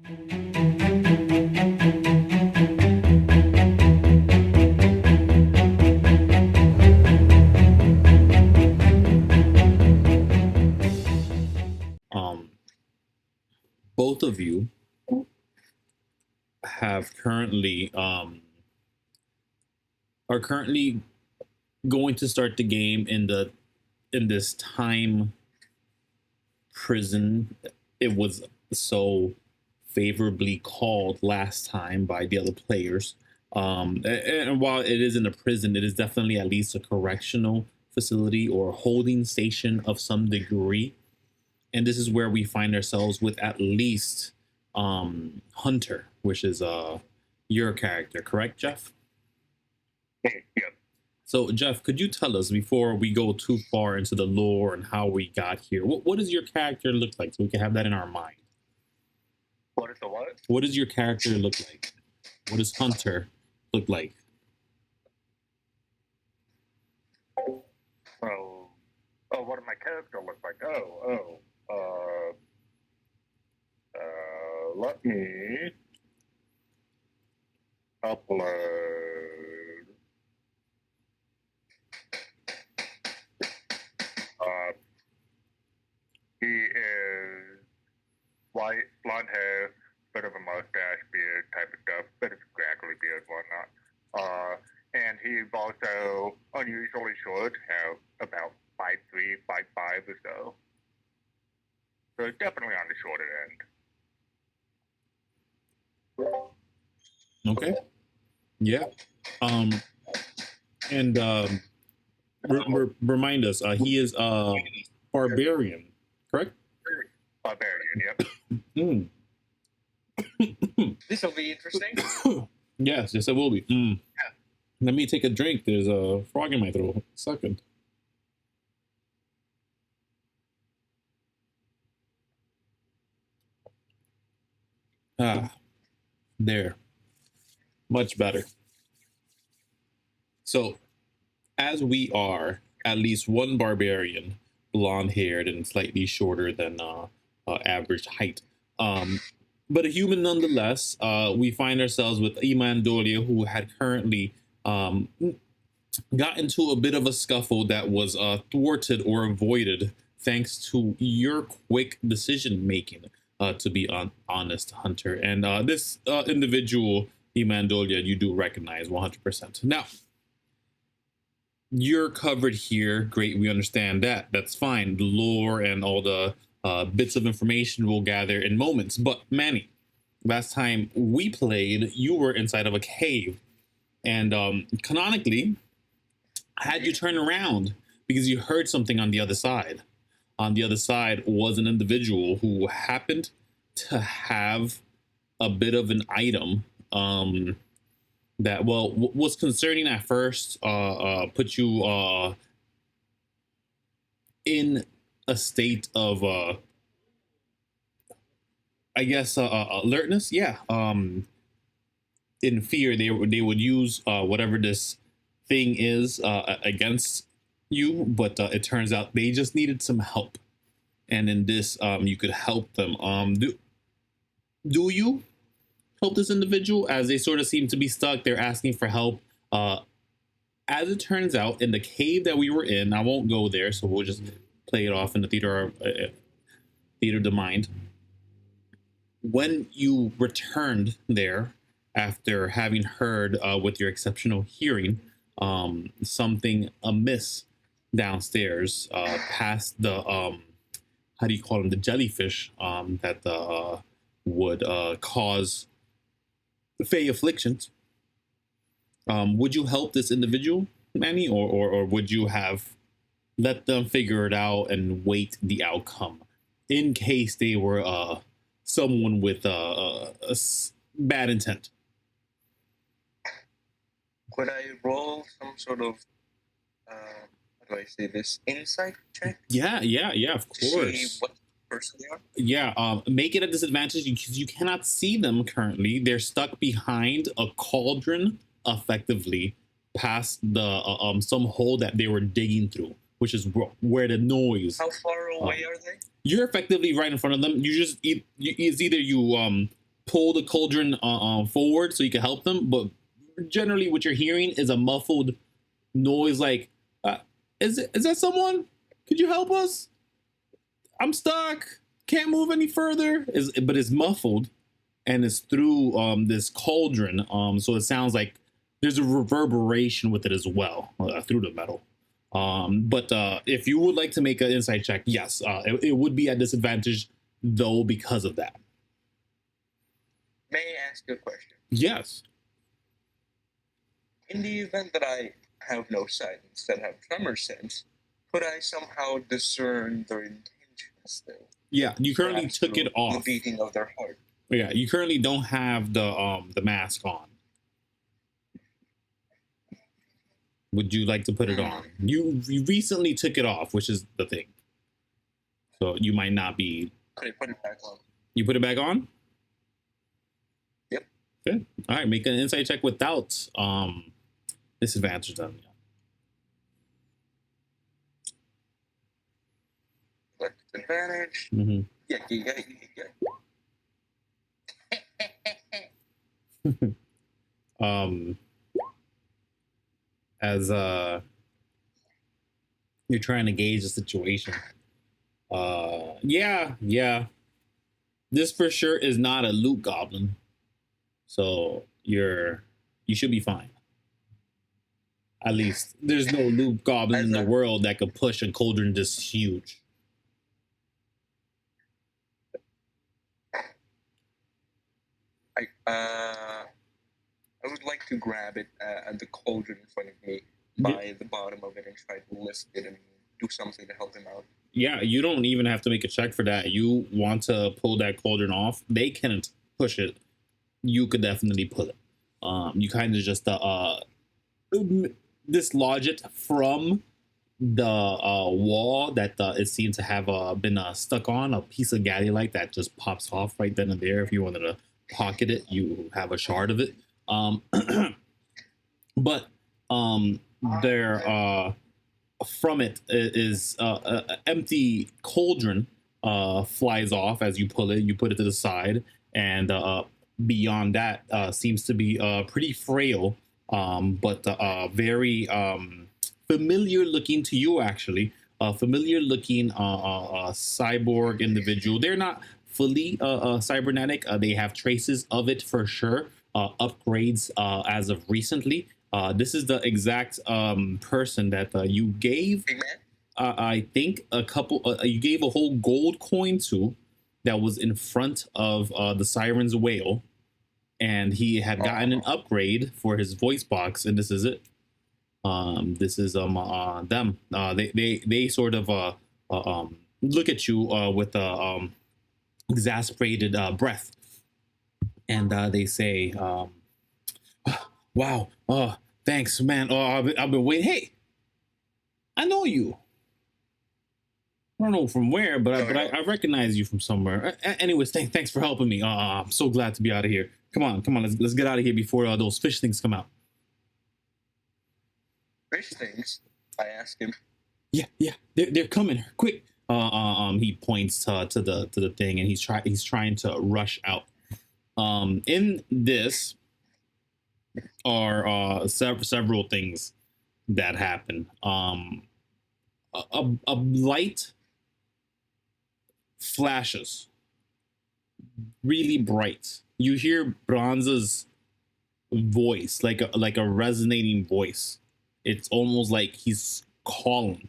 Um, both of you have currently are currently going to start the game in this time prison. It was so favorably called last time by the other players. And while it isn't a prison, it is definitely at least a correctional facility or holding station of some degree. And this is where we find ourselves with at least Hunter, which is your character, correct, Jeff? Yeah. So, Jeff, could you tell us before we go too far into the lore and how we got here, what does your character look like so we can have that in our mind? What is the what? What does your character look like? What does Hunter look like? Oh, what does my character look like? Let me upload. He is white, blonde hair, bit of a mustache, beard type of stuff, bit of scraggly beard, whatnot. And he's also unusually short, about 5'3", 5'5" or so. So definitely on the shorter end. Okay. Yeah. And remind us, he is barbarian, correct? Barbarian, yep. This will be interesting. Yes, it will be. Yeah. Let me take a drink. There's a frog in my throat. Second. There. Much better. So, as we are at least one barbarian, blonde-haired and slightly shorter than average height, but a human nonetheless, we find ourselves with Imandolia, who had currently got into a bit of a scuffle that was thwarted or avoided thanks to your quick decision making. To be honest, Hunter, and this individual, Imandolia, you do recognize 100%. Now, you're covered here. Great, we understand that. That's fine. The lore and all the bits of information we'll gather in moments. But Manny, last time we played, you were inside of a cave, and canonically, I had you turn around because you heard something on the other side. On the other side was an individual who happened to have a bit of an item that, well, was concerning at first, put you in a state of, I guess, alertness. Yeah. In fear, they would use whatever this thing is against you, but it turns out they just needed some help, and in this you could help them. Do you help this individual as they sort of seem to be stuck? They're asking for help. As it turns out, in the cave that we were in, I won't go there, so we'll just play it off in the theater of the mind. When you returned there after having heard with your exceptional hearing something amiss downstairs, past the how do you call them, the jellyfish that would cause fey afflictions, would you help this individual, Manny, or would you have let them figure it out and wait the outcome in case they were someone with bad intent? Could I roll some sort of how do I say this, insight check? Yeah, of To course. see what person they are? Yeah, make it a disadvantage because you cannot see them currently. They're stuck behind a cauldron, effectively, past the some hole that they were digging through, which is where the noise. How far away are they? You're effectively right in front of them. You just it's either you pull the cauldron forward so you can help them, but generally what you're hearing is a muffled noise like, is that someone? Could you help us? I'm stuck. Can't move any further. But it's muffled and it's through this cauldron. So it sounds like there's a reverberation with it as well through the metal. But if you would like to make an insight check, yes, it would be at disadvantage though because of that. May I ask you a question? Yes. In the event that I have no sight, instead have tremor sense, could I somehow discern their intentions still? Yeah, you currently Perhaps took it through off. The beating of their heart. Yeah, you currently don't have the mask on. Would you like to put it on? You recently took it off, which is the thing. So you might not be. Could I put it back on? You put it back on? Yep. Good. All right, make an insight check without disadvantage then. Advantage. Mm-hmm. Yeah. As you're trying to gauge the situation. Yeah. This for sure is not a loot goblin. So you should be fine. At least there's no loot goblin in the world that could push a cauldron this huge. I would like to grab it at the cauldron in front of me by the bottom of it and try to lift it and do something to help him out. Yeah, you don't even have to make a check for that. You want to pull that cauldron off, they can't push it. You could definitely pull it. You kind of just dislodge it from the wall that it seemed to have been stuck on, a piece of gaddy-like that just pops off right then and there. If you wanted to pocket it, you have a shard of it. But there from it is an empty cauldron flies off as you pull it. You put it to the side, and beyond that seems to be pretty frail, but very familiar looking to you, actually. Familiar looking cyborg individual. They're not fully cybernetic. They have traces of it for sure. Upgrades as of recently. This is the exact person that you gave, I think, a couple, you gave a whole gold coin to that was in front of the Siren's Whale. And he had gotten an upgrade for his voice box, and this is it. This is them. They sort of look at you with exasperated breath, and they say, "Wow, thanks, man. I've been waiting. Hey, I know you. I don't know from where, but I recognize you from somewhere. Anyways, thanks for helping me. I'm so glad to be out of here. Come on, let's get out of here before those fish things come out." Fish things? I ask him. Yeah, they're coming. Quick. He points to the thing, and he's trying to rush out. In this are several things that happen. A light flashes really bright. You hear Bronze's voice, like a resonating voice. It's almost like he's calling,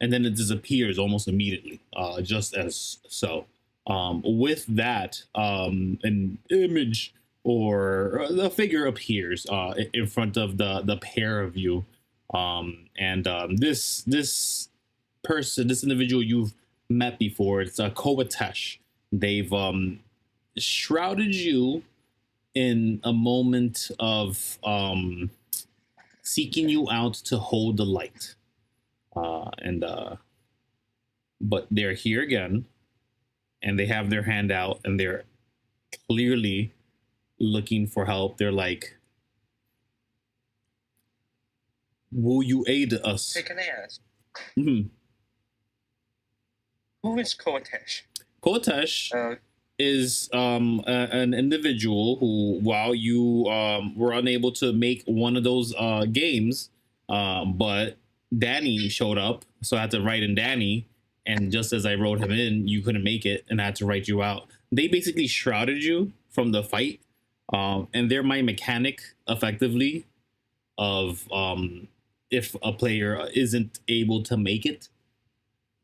and then it disappears almost immediately, just as so. With that, an image or a figure appears in front of the pair of you, and this person, this individual you've met before, it's Kowatesh. They've shrouded you in a moment of seeking you out to hold the light, but they're here again, and they have their hand out, and they're clearly looking for help. They're like, "Will you aid us?" Hey, can I ask? Mm-hmm. Who is Kowatesh? Kowatesh is an individual who, while you were unable to make one of those games, but Danny showed up, so I had to write in Danny. And just as I wrote him in, you couldn't make it, and I had to write you out. They basically shrouded you from the fight, and they're my mechanic, effectively, of if a player isn't able to make it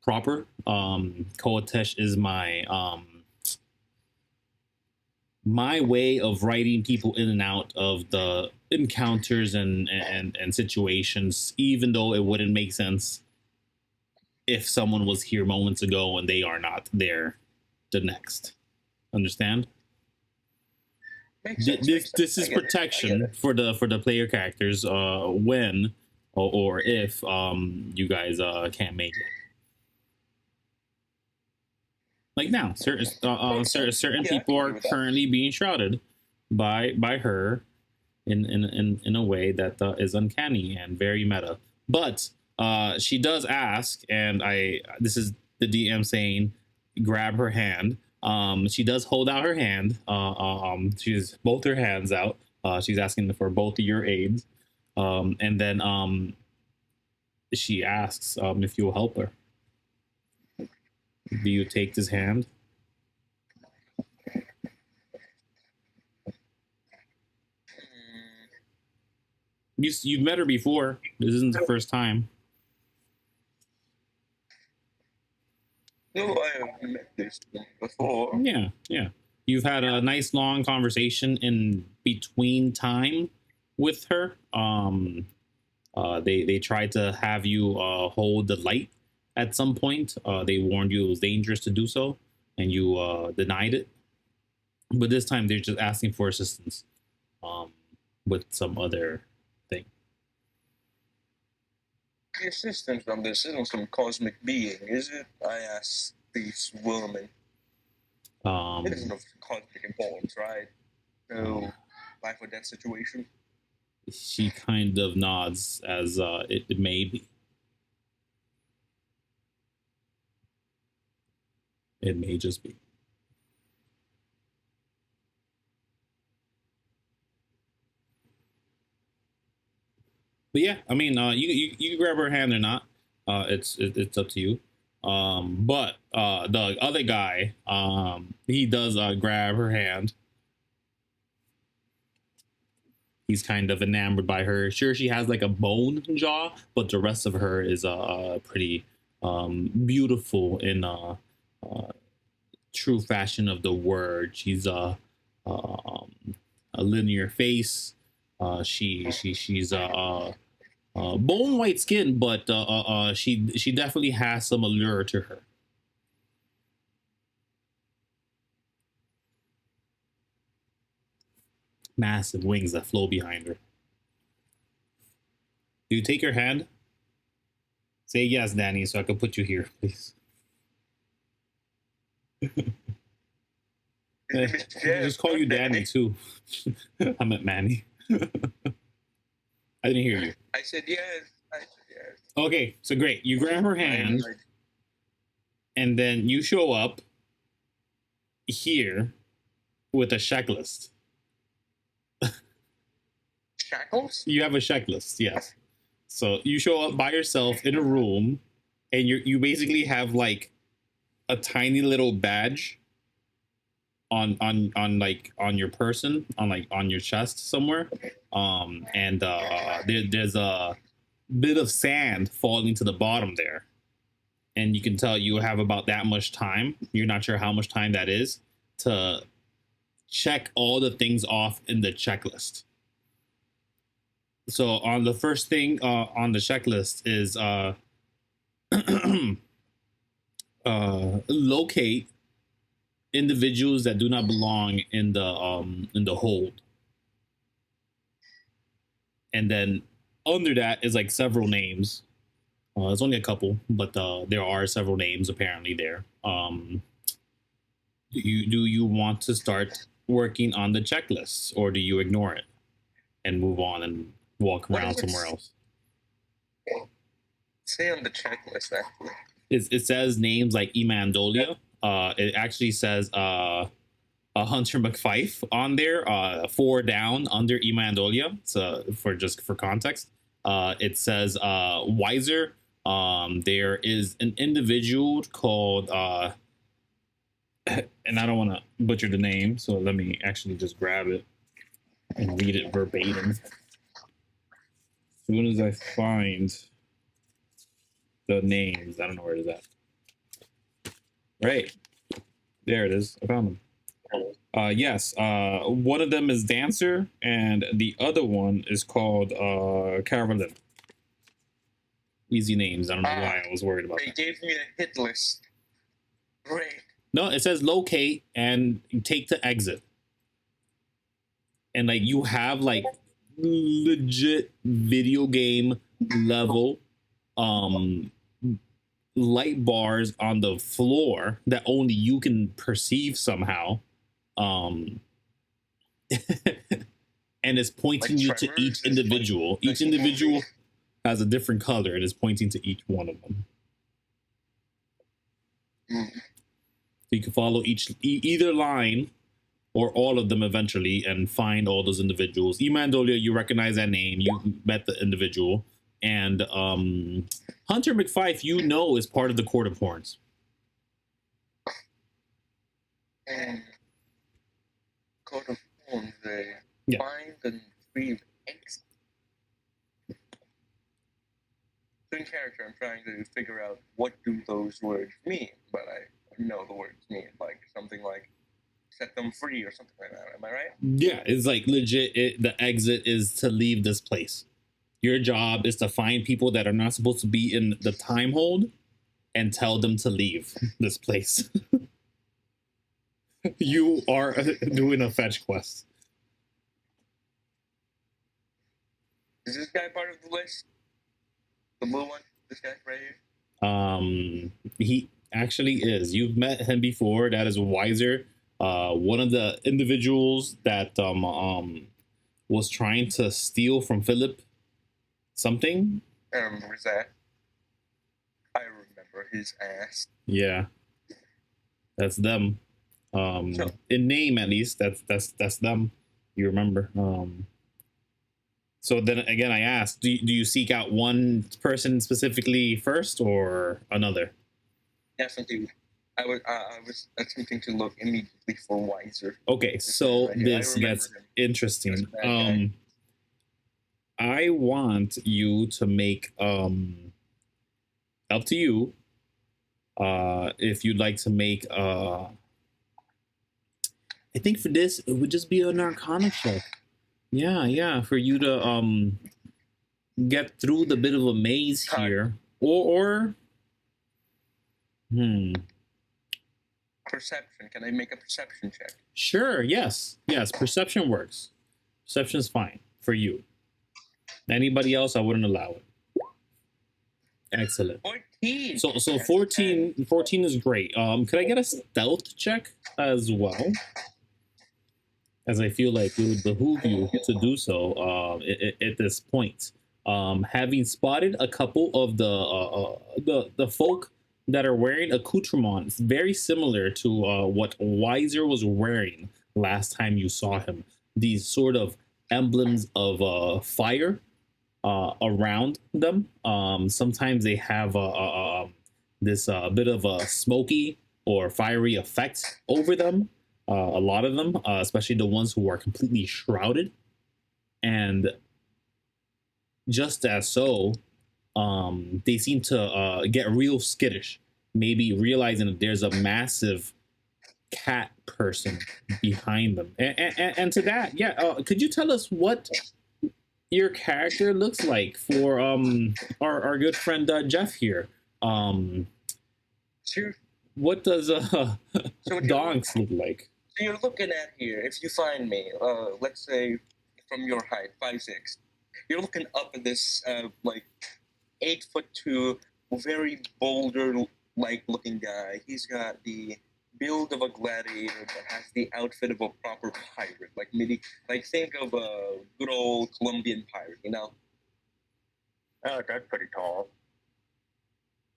proper. Koatesh is my way of writing people in and out of the encounters and situations, even though it wouldn't make sense if someone was here moments ago and they are not there the next. Understand? This is protection for the player characters when or if you guys can't make it. Like now, certain people are currently being shrouded by her in a way that is uncanny and very meta. But she does ask, and this is the DM saying, grab her hand. She does hold out her hand. She's both her hands out. She's asking for both of your aids, and then she asks if you'll help her. Do you take this hand? You've met her before. This isn't the first time. No, I have met this one before. Yeah. You've had a nice long conversation in between time with her. They tried to have you hold the light at some point. They warned you it was dangerous to do so, and you denied it. But this time they're just asking for assistance with some other thing. The assistance from this isn't some cosmic being, is it? I asked these women. It isn't of cosmic importance, right? No life or death situation. She kind of nods as it may be. It may just be. But yeah, I mean, you grab her hand or not. It's up to you. But the other guy, he does grab her hand. He's kind of enamored by her. Sure, she has like a bone jaw, but the rest of her is pretty beautiful in true fashion of the word. She's a linear face. She's bone white skin, but she definitely has some allure to her. Massive wings that flow behind her. Do you take her hand? Say yes, Danny, so I can put you here, please. I just call you Danny too. I meant Manny. I didn't hear you. I said yes. Yes. Okay, so great. You grab her hand, and then you show up here with a checklist. Shackles? You have a checklist, yes. So you show up by yourself in a room, and you basically have like a tiny little badge on your person, on your chest somewhere, and there's a bit of sand falling to the bottom there, and you can tell you have about that much time. You're not sure how much time that is to check all the things off in the checklist. So on the first thing on the checklist is locate individuals that do not belong in the hold. And then under that is like several names. It's only a couple, but there are several names apparently there. Do you want to start working on the checklist, or do you ignore it and move on and walk around somewhere else? Say on the checklist actually. It says names like Imandolia. It actually says Hunter McFife on there, 4 down under Imandolia. So for context, it says Wiser. There is an individual called and I don't want to butcher the name, so let me actually just grab it and read it verbatim. As soon as I find the names, I don't know where it is at. Right. There it is. I found them. Yes. One of them is Dancer, and the other one is called Carolyn. Easy names. I don't know why I was worried about that. They gave me a hit list. Great. No, it says locate and take to exit. And like you have like legit video game level light bars on the floor that only you can perceive somehow. And it's pointing you to each individual. Each individual has a different color and is pointing to each one of them. So you can follow either line or all of them eventually and find all those individuals. Imandolia, you recognize that name. You met the individual. And Hunter McFife, you know, is part of the Court of Horns. And Court of Horns, they Yeah. find and retrieve eggs. So in character, I'm trying to figure out what do those words mean, but I know the words mean, like something like set them free or something like that. Am I right? Yeah, it's like legit. The exit is to leave this place. Your job is to find people that are not supposed to be in the time hold and tell them to leave this place. You are doing a fetch quest. Is this guy part of the list? The blue one? This guy right here? He actually is. You've met him before. That is Wiser. One of the individuals that was trying to steal from Philip something. I remember that. I remember his ass. Yeah, that's them. So, in name at least, that's them. You remember. So then again, I asked, do you seek out one person specifically first or another? definitely. I was attempting to look immediately for Wiser. Okay, so this gets interesting. I want you to make up to you if you'd like to make I think for this it would just be an Arcana check. Yeah, for you to get through the bit of a maze here, or perception. Can I make a perception check? Sure. Yes. Perception works. Perception is fine for you. Anybody else, I wouldn't allow it. Excellent. 14. So 14 is great. Could I get a stealth check as well? As I feel like it would behoove you to do so at this point. Having spotted a couple of the folk that are wearing accoutrements very similar to what Wiser was wearing last time you saw him. These sort of emblems of fire around them. Sometimes they have this bit of a smoky or fiery effect over them. A lot of them, especially the ones who are completely shrouded. And just as so, they seem to get real skittish, maybe realizing that there's a massive cat person behind them. And to that, could you tell us what your character looks like for our good friend Jeff here? Sure. What does Donkz look like? So you're looking at here, if you find me, let's say from your height, 5'6", you're looking up at this like 8'2", very boulder-like looking guy. He's got the build of a gladiator, but has the outfit of a proper pirate, like think of a good old Colombian pirate, you know? Oh, that's pretty tall.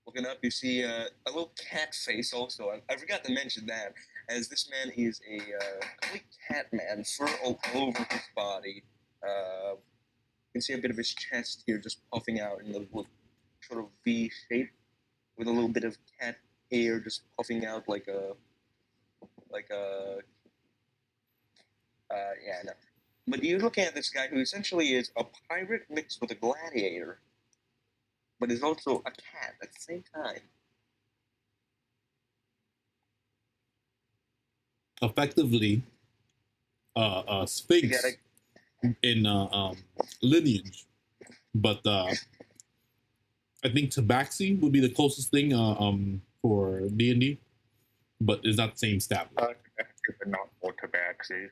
Looking up, you see a little cat face also. I forgot to mention that. as this man is a complete cat man, fur all over his body. You can see a bit of his chest here just puffing out in a little sort of V shape, with a little bit of cat hair just puffing out like a yeah, no. But you're looking at this guy who essentially is a pirate mixed with a gladiator, but is also a cat at the same time. Effectively, Sphinx in lineage, but I think Tabaxi would be the closest thing for D&D, but it's not the same stat. But not more Tabaxi.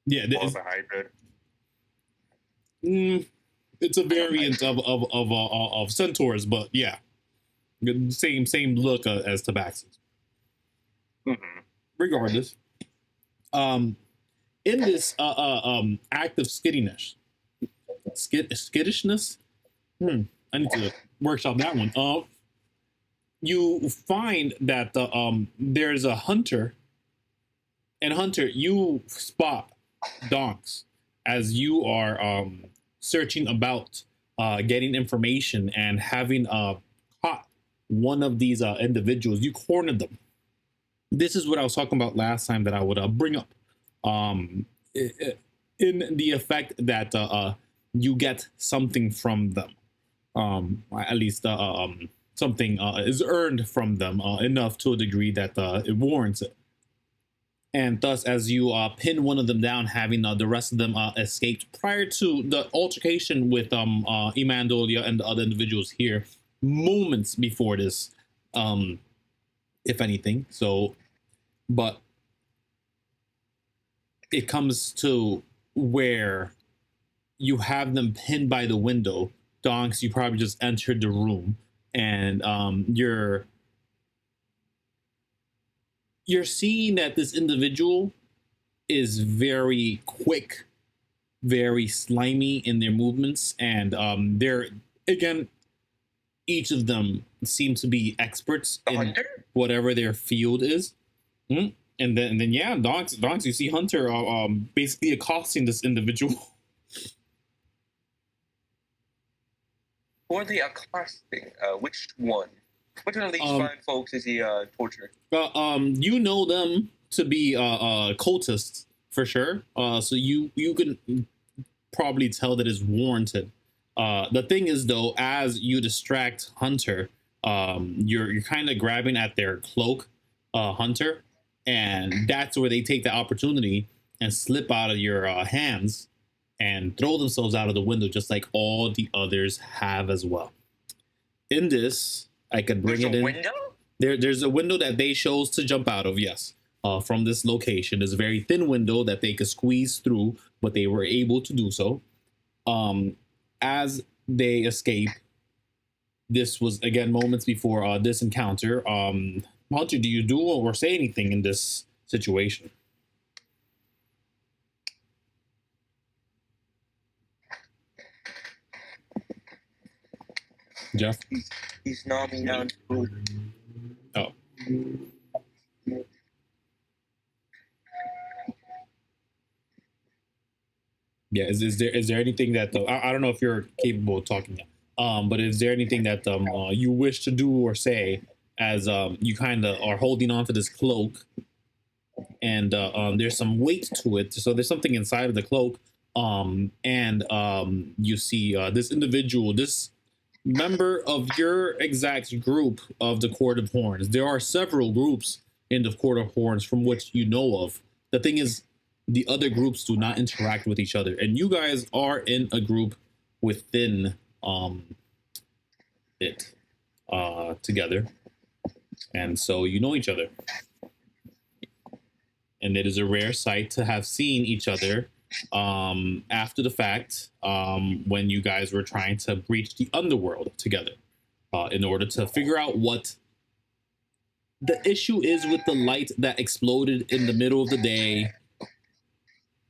Yeah, More of a hybrid. It's a variant of centaurs, but yeah, same look as Tabaxis. Mm-hmm. Regardless, in this act of skittishness, I need to workshop that one. You find that there's a hunter, and Hunter, you spot Donkz as you are searching about getting information and having caught one of these individuals. You cornered them. This is what I was talking about last time that I would bring up in the effect that you get something from them. At least something is earned from them enough to a degree that it warrants it. And thus, as you pin one of them down, having the rest of them escaped prior to the altercation with Imandolia and the other individuals here, moments before this, if anything. So, but it comes to where you have them pinned by the window. Donkz, you probably just entered the room, and you're seeing that this individual is very quick, very slimy in their movements, and they're, again, each of them seem to be experts in whatever their field is. And then yeah, Donkz, you see Hunter basically accosting this individual. Who are they accosting? Which one? Which one of these fine folks is he torturing? You know them to be cultists for sure. So you can probably tell that it's warranted. The thing is, though, as you distract Hunter, you're kind of grabbing at their cloak, Hunter, and that's where they take the opportunity and slip out of your hands and throw themselves out of the window, just like all the others have as well. In this, I could bring it in. Window? There's a window that they chose to jump out of, yes. From this location. There's a very thin window that they could squeeze through, but they were able to do so. As they escape, this was, again, moments before this encounter. Hunter, do you do or say anything in this situation? Jeff? He's nodding down. Oh. Yeah, is there anything that I don't know if you're capable of talking now, but is there anything that you wish to do or say as you kind of are holding on to this cloak, and there's some weight to it, so there's something inside of the cloak, and you see this individual, this member of your exact group of the Court of Horns. There are several groups in the Court of Horns from which you know of. The thing is, the other groups do not interact with each other, and you guys are in a group within it together, and so you know each other, and it is a rare sight to have seen each other after the fact, when you guys were trying to breach the underworld together in order to figure out what the issue is with the light that exploded in the middle of the day.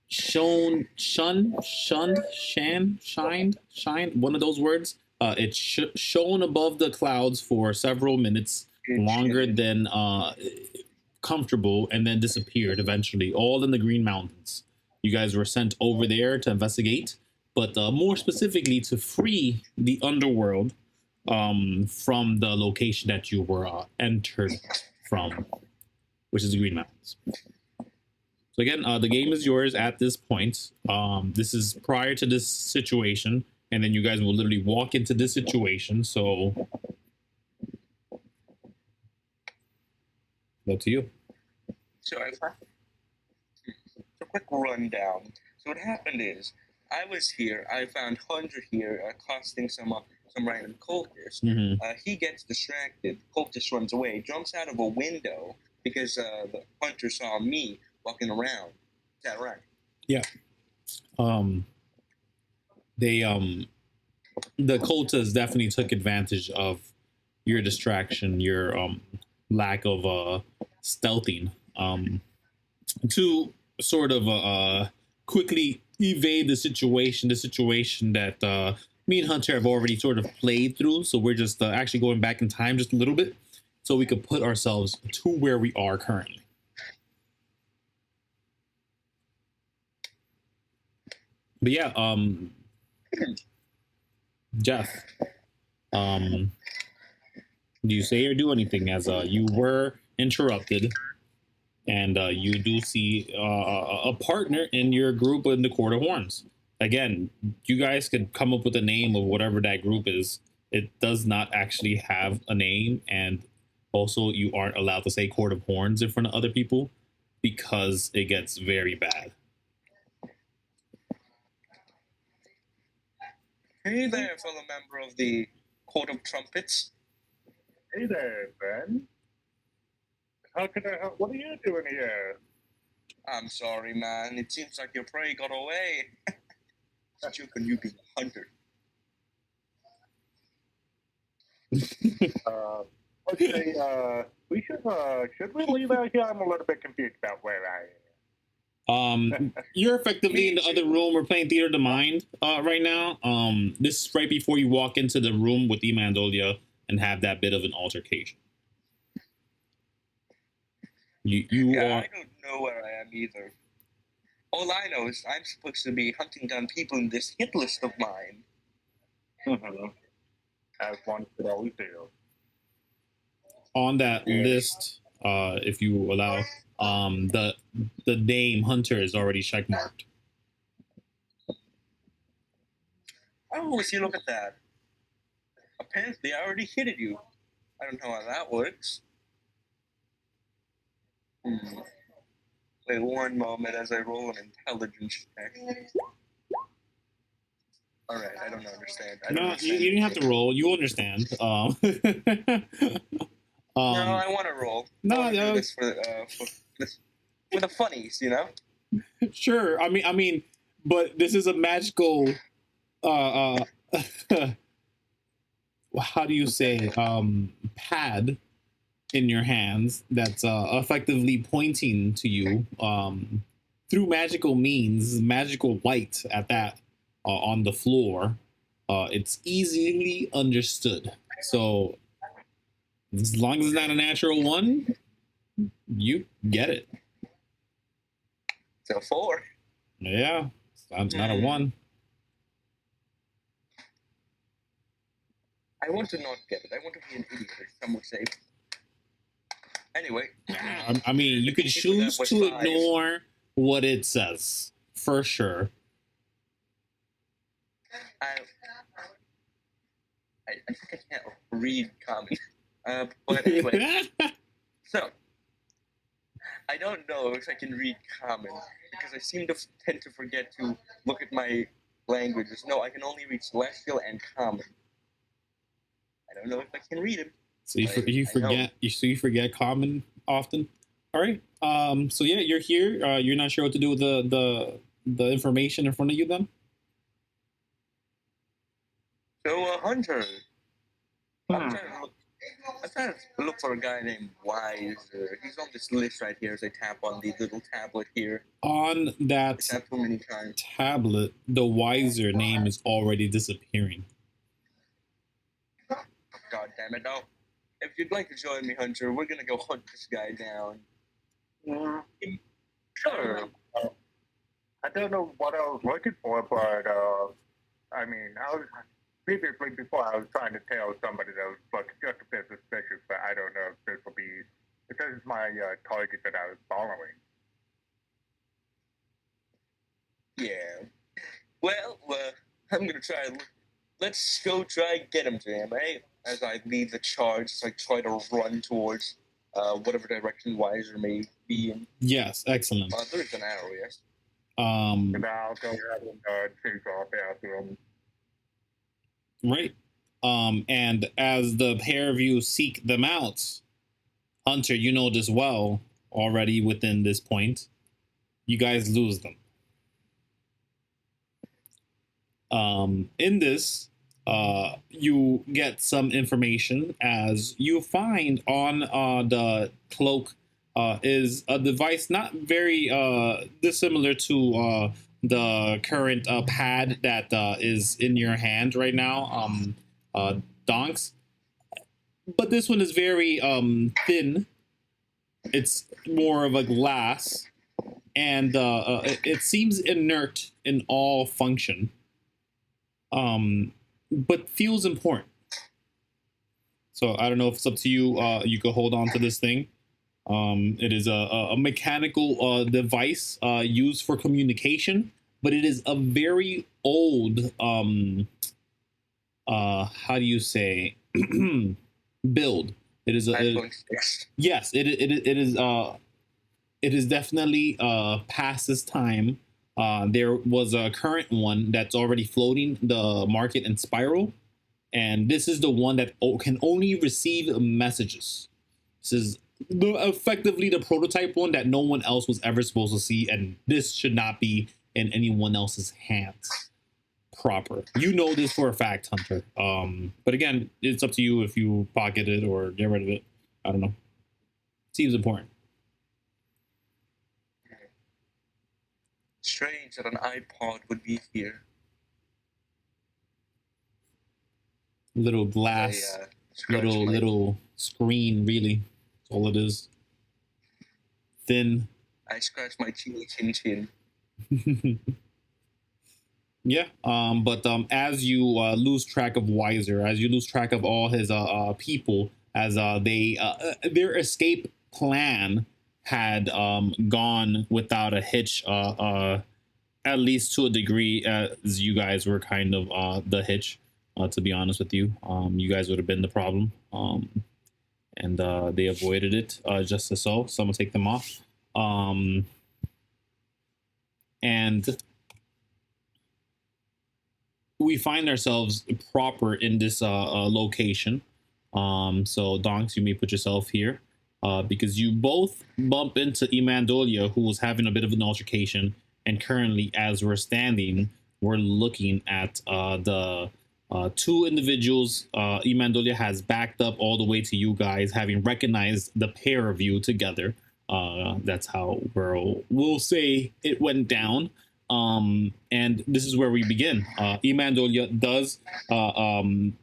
Shined, one of those words. It shone above the clouds for several minutes, longer than comfortable and then disappeared eventually, all in the Green Mountains. You guys were sent over there to investigate, but more specifically to free the underworld from the location that you were entered from, which is the Green Mountains. So again, the game is yours at this point. This is prior to this situation, and then you guys will literally walk into this situation. So, up to you. So a quick rundown. So what happened is, I was here. I found Hunter here accosting some random cultist. Mm-hmm. He gets distracted. Cultist runs away, jumps out of a window because the Hunter saw me walking around. Is that right? Yeah. The cultists definitely took advantage of your distraction, your lack of stealthing, to sort of quickly evade the situation that me and Hunter have already sort of played through. So we're just actually going back in time just a little bit so we could put ourselves to where we are currently. But yeah, Jeff, do you say or do anything as you were interrupted, and you do see a partner in your group in the Court of Horns? Again, you guys could come up with a name of whatever that group is. It does not actually have a name, and also you aren't allowed to say Court of Horns in front of other people because it gets very bad. Hey there, fellow member of the Court of Trumpets. Hey there, Ben. How can I help? What are you doing here? I'm sorry, man. It seems like your prey got away. Such you can you be a hunter? Okay, we should we leave out here? I'm a little bit confused about where I am. You're effectively in the other room. We're playing Theater of the Mind right now. This is right before you walk into the room with the Mandolia and have that bit of an altercation. You are. I don't know where I am either. All I know is I'm supposed to be hunting down people in this hit list of mine. Mm-hmm. As one should always do. On that list, if you allow, the name Hunter is already checkmarked. Oh, see, look at that. Apparently, I already hit at you. I don't know how that works. Wait one moment as I roll an intelligence check. Alright, I don't understand. You didn't have to roll. You understand. No, I want to roll. No, do this for the funnies, you know? Sure. I mean, but this is a magical. How do you say? Pad in your hands that's effectively pointing to you through magical means, magical light at that on the floor. It's easily understood. So as long as it's not a natural one, you get it. So 4. Yeah, it's not a 1. I want to not get it. I want to be an idiot, as some would say. Anyway. I mean, you could choose to ignore what it says, for sure. I think I can't read common. But anyway. So, I don't know if I can read common, because I seem to tend to forget to look at my languages. No, I can only read Celestial and Common. I don't know if I can read them. So you forget common often. All right. So yeah, you're here. You're not sure what to do with the information in front of you then? So Hunter. I'm trying to look for a guy named Wiser. He's on this list right here as I tap on the little tablet here. On that too many times. Tablet, the Wiser name is already disappearing. God damn it, no. If you'd like to join me, Hunter, we're gonna go hunt this guy down. Sure. I don't know what I was looking for, but I mean, I was previously before I was trying to tell somebody that was looking just a bit suspicious, but I don't know if this will be. If this is my target that I was following. Yeah. Well, I'm gonna try. Let's go try and get him, Jam, eh? As I lead the charge, as I try to run towards whatever direction Wiser may be in. Yes, excellent. There's an arrow, yes. And I'll go ahead and chase off after him. Right. And as the pair of you seek them out, Hunter, you know this well already within this point. You guys lose them. In this, you get some information as you find on the cloak is a device not very dissimilar to the current pad that is in your hand right now, Donkz. But this one is very thin. It's more of a glass, and it seems inert in all function. But feels important. So I don't know if it's up to you. You could hold on to this thing. It is a mechanical device used for communication, but it is a very old, how do you say, build. It is yes, it is definitely past its time. There was a current one that's already floating the market in Spiral, and this is the one that can only receive messages. This is effectively the prototype one that no one else was ever supposed to see, and this should not be in anyone else's hands. Proper. You know this for a fact, Hunter. But again, it's up to you if you pocket it or get rid of it. I don't know. Seems important. Strange that an iPod would be here. Little glass, little screen, really. That's all it is. Thin. I scratch my chin chin. Yeah. But as you lose track of Wiser, as you lose track of all his people, as they their escape plan had gone without a hitch, at least to a degree, as you guys were kind of the hitch. To be honest with you, you guys would have been the problem, and they avoided it just as so. So I'm gonna take them off, and we find ourselves proper in this location. So Donkz, you may put yourself here. Because you both bump into Imandolia, who was having a bit of an altercation, and currently, as we're standing, we're looking at the two individuals. Imandolia has backed up all the way to you guys, having recognized the pair of you together. That's how we'll say it went down. And this is where we begin. Imandolia does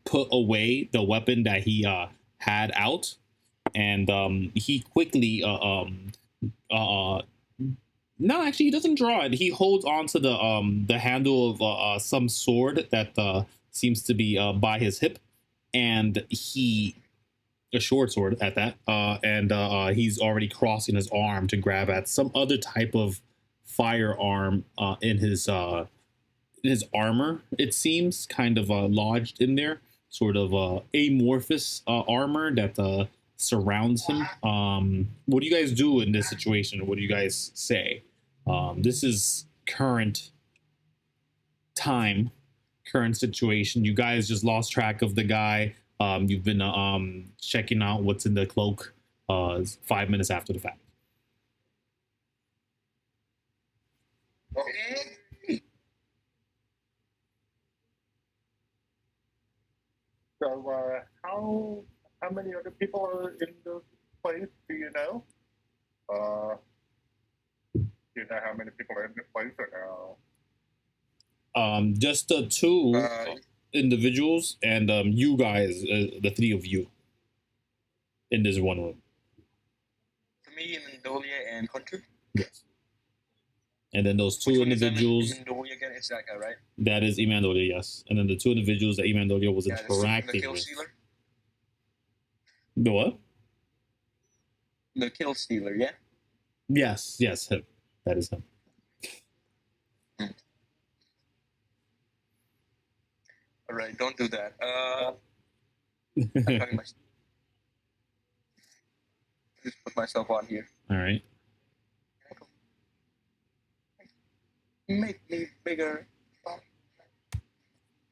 put away the weapon that he had out. And he quickly no, actually he doesn't draw it. He holds onto the handle of some sword that seems to be by his hip, and a short sword at that, and he's already crossing his arm to grab at some other type of firearm in his armor. It seems kind of lodged in there, sort of amorphous armor that surrounds him. What do you guys do in this situation? What do you guys say? This is current time, current situation. You guys just lost track of the guy. You've been checking out what's in the cloak 5 minutes after the fact. Okay. So, how many other people are in this place? Do you know? Do you know how many people are in this place or no? Just the two individuals and you guys, the three of you, in this one room. For me and Imandolia and Hunter. Yes. And then those two Which one individuals. Is Imandolia again? It's that guy, right? That is Imandolia, yes. And then the two individuals that Imandolia was The interacting kill with. stealer. The what? The kill stealer, yeah. Yes, him. That is him. All right, don't do that. I'm talking myself. Just put myself on here. All right. Make me bigger.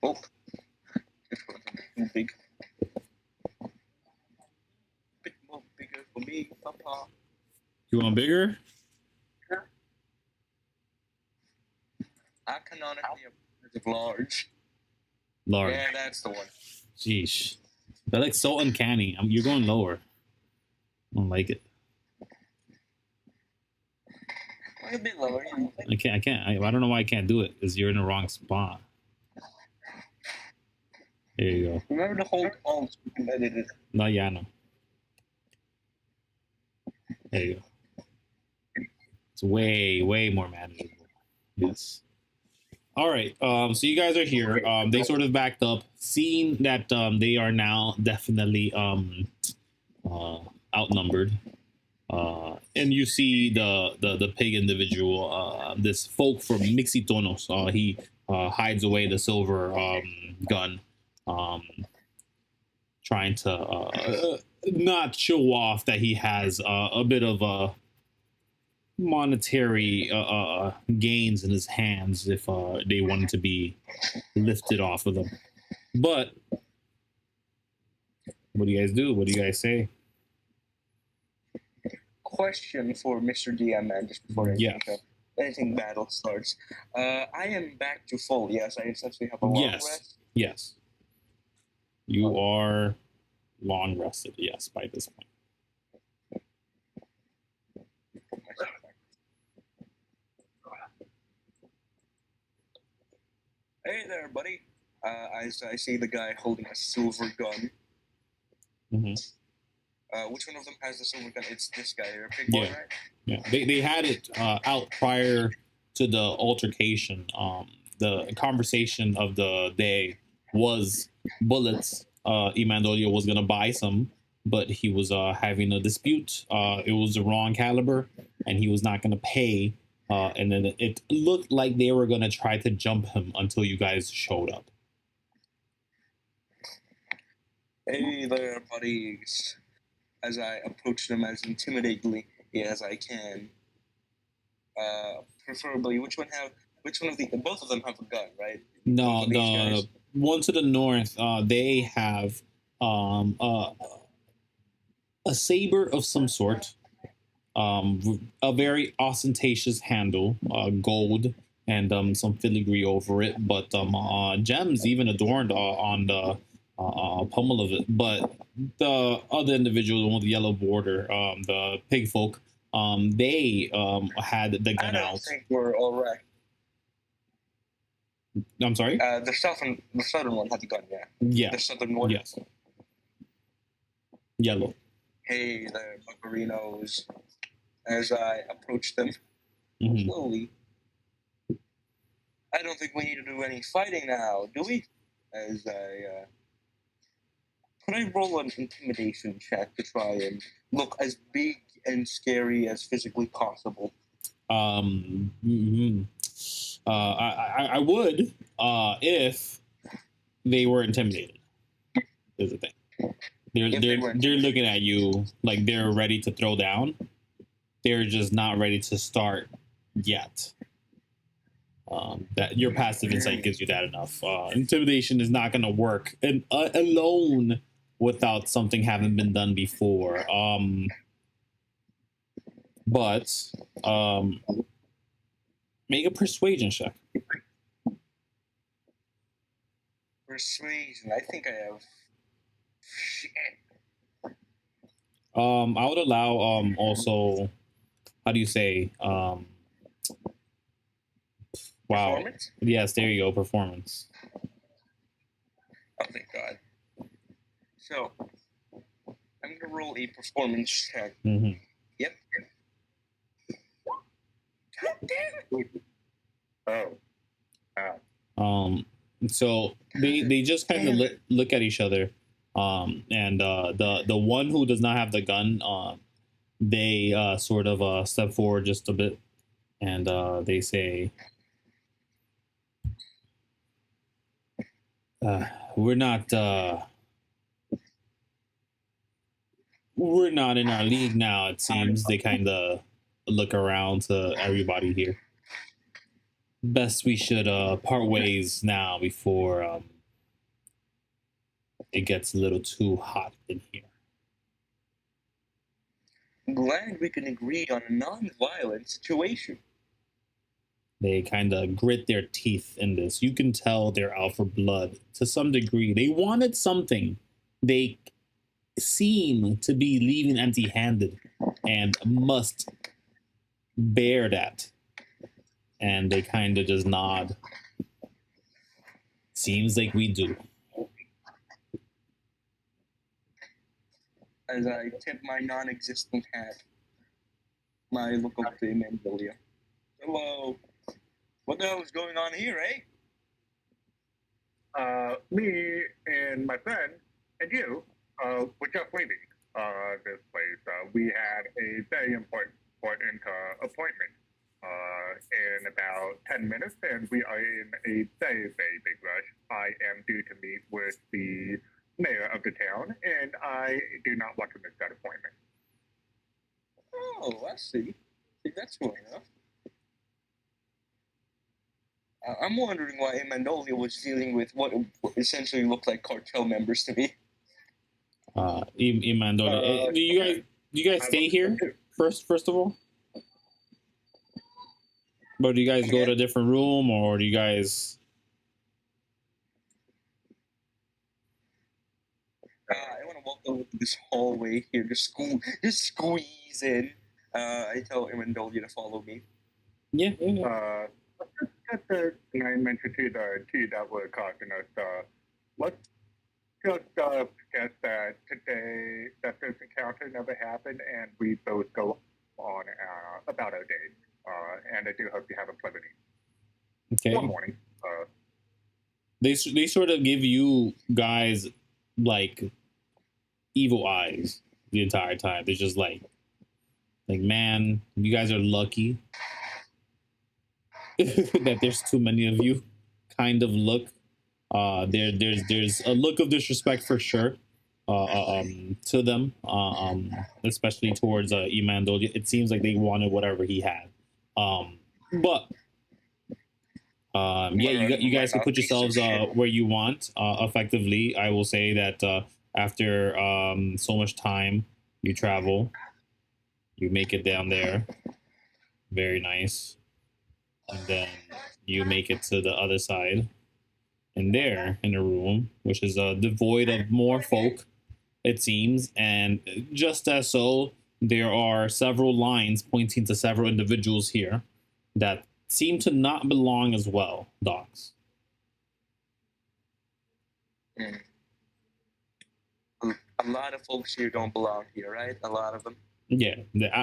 Oh, this one's too big. Bit more bigger for me, Papa. You want bigger? I canonically of large. Large. Yeah, that's the one. Jeez. That looks so uncanny. You're going lower. I don't like it. A bit lower, yeah. I can't. I don't know why I can't do it. Because you're in the wrong spot. There you go. Remember to hold Alt to edit it. No, yeah, no. There you go. It's way more manageable. Yes. All right. So you guys are here. They sort of backed up, seeing that they are now definitely outnumbered. And you see the pig individual, this folk from Mixitonos. He hides away the silver gun, trying to not show off that he has a bit of a monetary gains in his hands if they wanted to be lifted off of them. But what do you guys do? What do you guys say? Question for Mr. DM, man, just before anything battle starts. I am back to full. Yes, I essentially have a long rest. Yes. You are long rested. Yes, by this point. Hey there, buddy. I see the guy holding a silver gun. Mm-hmm. Which one of them has the silver gun? It's this guy here, big boy, right? Yeah, they had it out prior to the altercation. The conversation of the day was bullets. Imandolia was gonna buy some, but he was having a dispute. It was the wrong caliber, and he was not gonna pay. And then it looked like they were gonna try to jump him until you guys showed up. Hey there, buddies. As I approach them as intimidatingly as I can. Preferably, which one of the both of them have a gun, right? No, the one to the north, they have a saber of some sort, a very ostentatious handle, gold and some filigree over it, but gems even adorned on the pommel of it. But the other individual, the one with the yellow border, the pig folk, they had the gun out. I don't think we're all right. I'm sorry? The southern one had the gun, yeah. Yeah. The southern one? Yes. Yellow. Hey there, buccarinos. As I approach them slowly. I don't think we need to do any fighting now, do we? As I... Can I roll an intimidation check to try and look as big and scary as physically possible? I would if they were intimidated. Is the thing. They're looking at you like they're ready to throw down. They're just not ready to start yet. That your passive insight gives you that enough. Intimidation is not going to work alone without something having been done before. But make a persuasion check. Persuasion. I think I have. Shit. I would allow also. How do you say? Wow. Performance? Yes, there you go. Performance. Oh, thank God. So, I'm going to roll a performance check. Mm-hmm. Yep. Oh. So they just kind of look at each other, and the one who does not have the gun, they sort of step forward just a bit, and they say, we're not in our league now, it seems. They kind of look around to everybody here. Best we should part ways now before it gets a little too hot in here. I'm glad we can agree on a non-violent situation. They kind of grit their teeth in this. You can tell they're out for blood to some degree. They wanted something. They seem to be leaving empty-handed and must bear that. And they kind of just nod. Seems like we do. As I tip my non-existent hat, I look up to Mandolia. Hello. What the hell is going on here, eh? Me and my friend and you were just leaving this place. We had a very important appointment in about 10 minutes, and we are in a very, very big rush. I am due to meet with the mayor of the town, and I do not want to miss that appointment. Oh, I see. That's going enough. I'm wondering why Mandolia was dealing with what essentially looked like cartel members to me. Mandolia, do you guys stay here first of all? But do you guys go to a different room, or do you guys? I want to walk over to this hallway here, just squeeze in. I tell Mandolia to follow me. Yeah. Just I mentioned to the two that were costing us, let's just forget that today that this encounter never happened, and we both go on about our day. And I do hope you have a pleasant evening. Okay. One morning. They sort of give you guys like evil eyes the entire time. They're just like, man, you guys are lucky that there's too many of you. Kind of look. There's a look of disrespect for sure. To them, especially towards Imandolia. It seems like they wanted whatever he had. But yeah, you guys can put yourselves where you want. Effectively, I will say that after so much time you travel, you make it down there. Very nice. And then you make it to the other side. And there, in a room, which is devoid of more folk, it seems. And just as so, there are several lines pointing to several individuals here that seem to not belong as well, Donkz. A lot of folks here don't belong here, right? A lot of them. Yeah.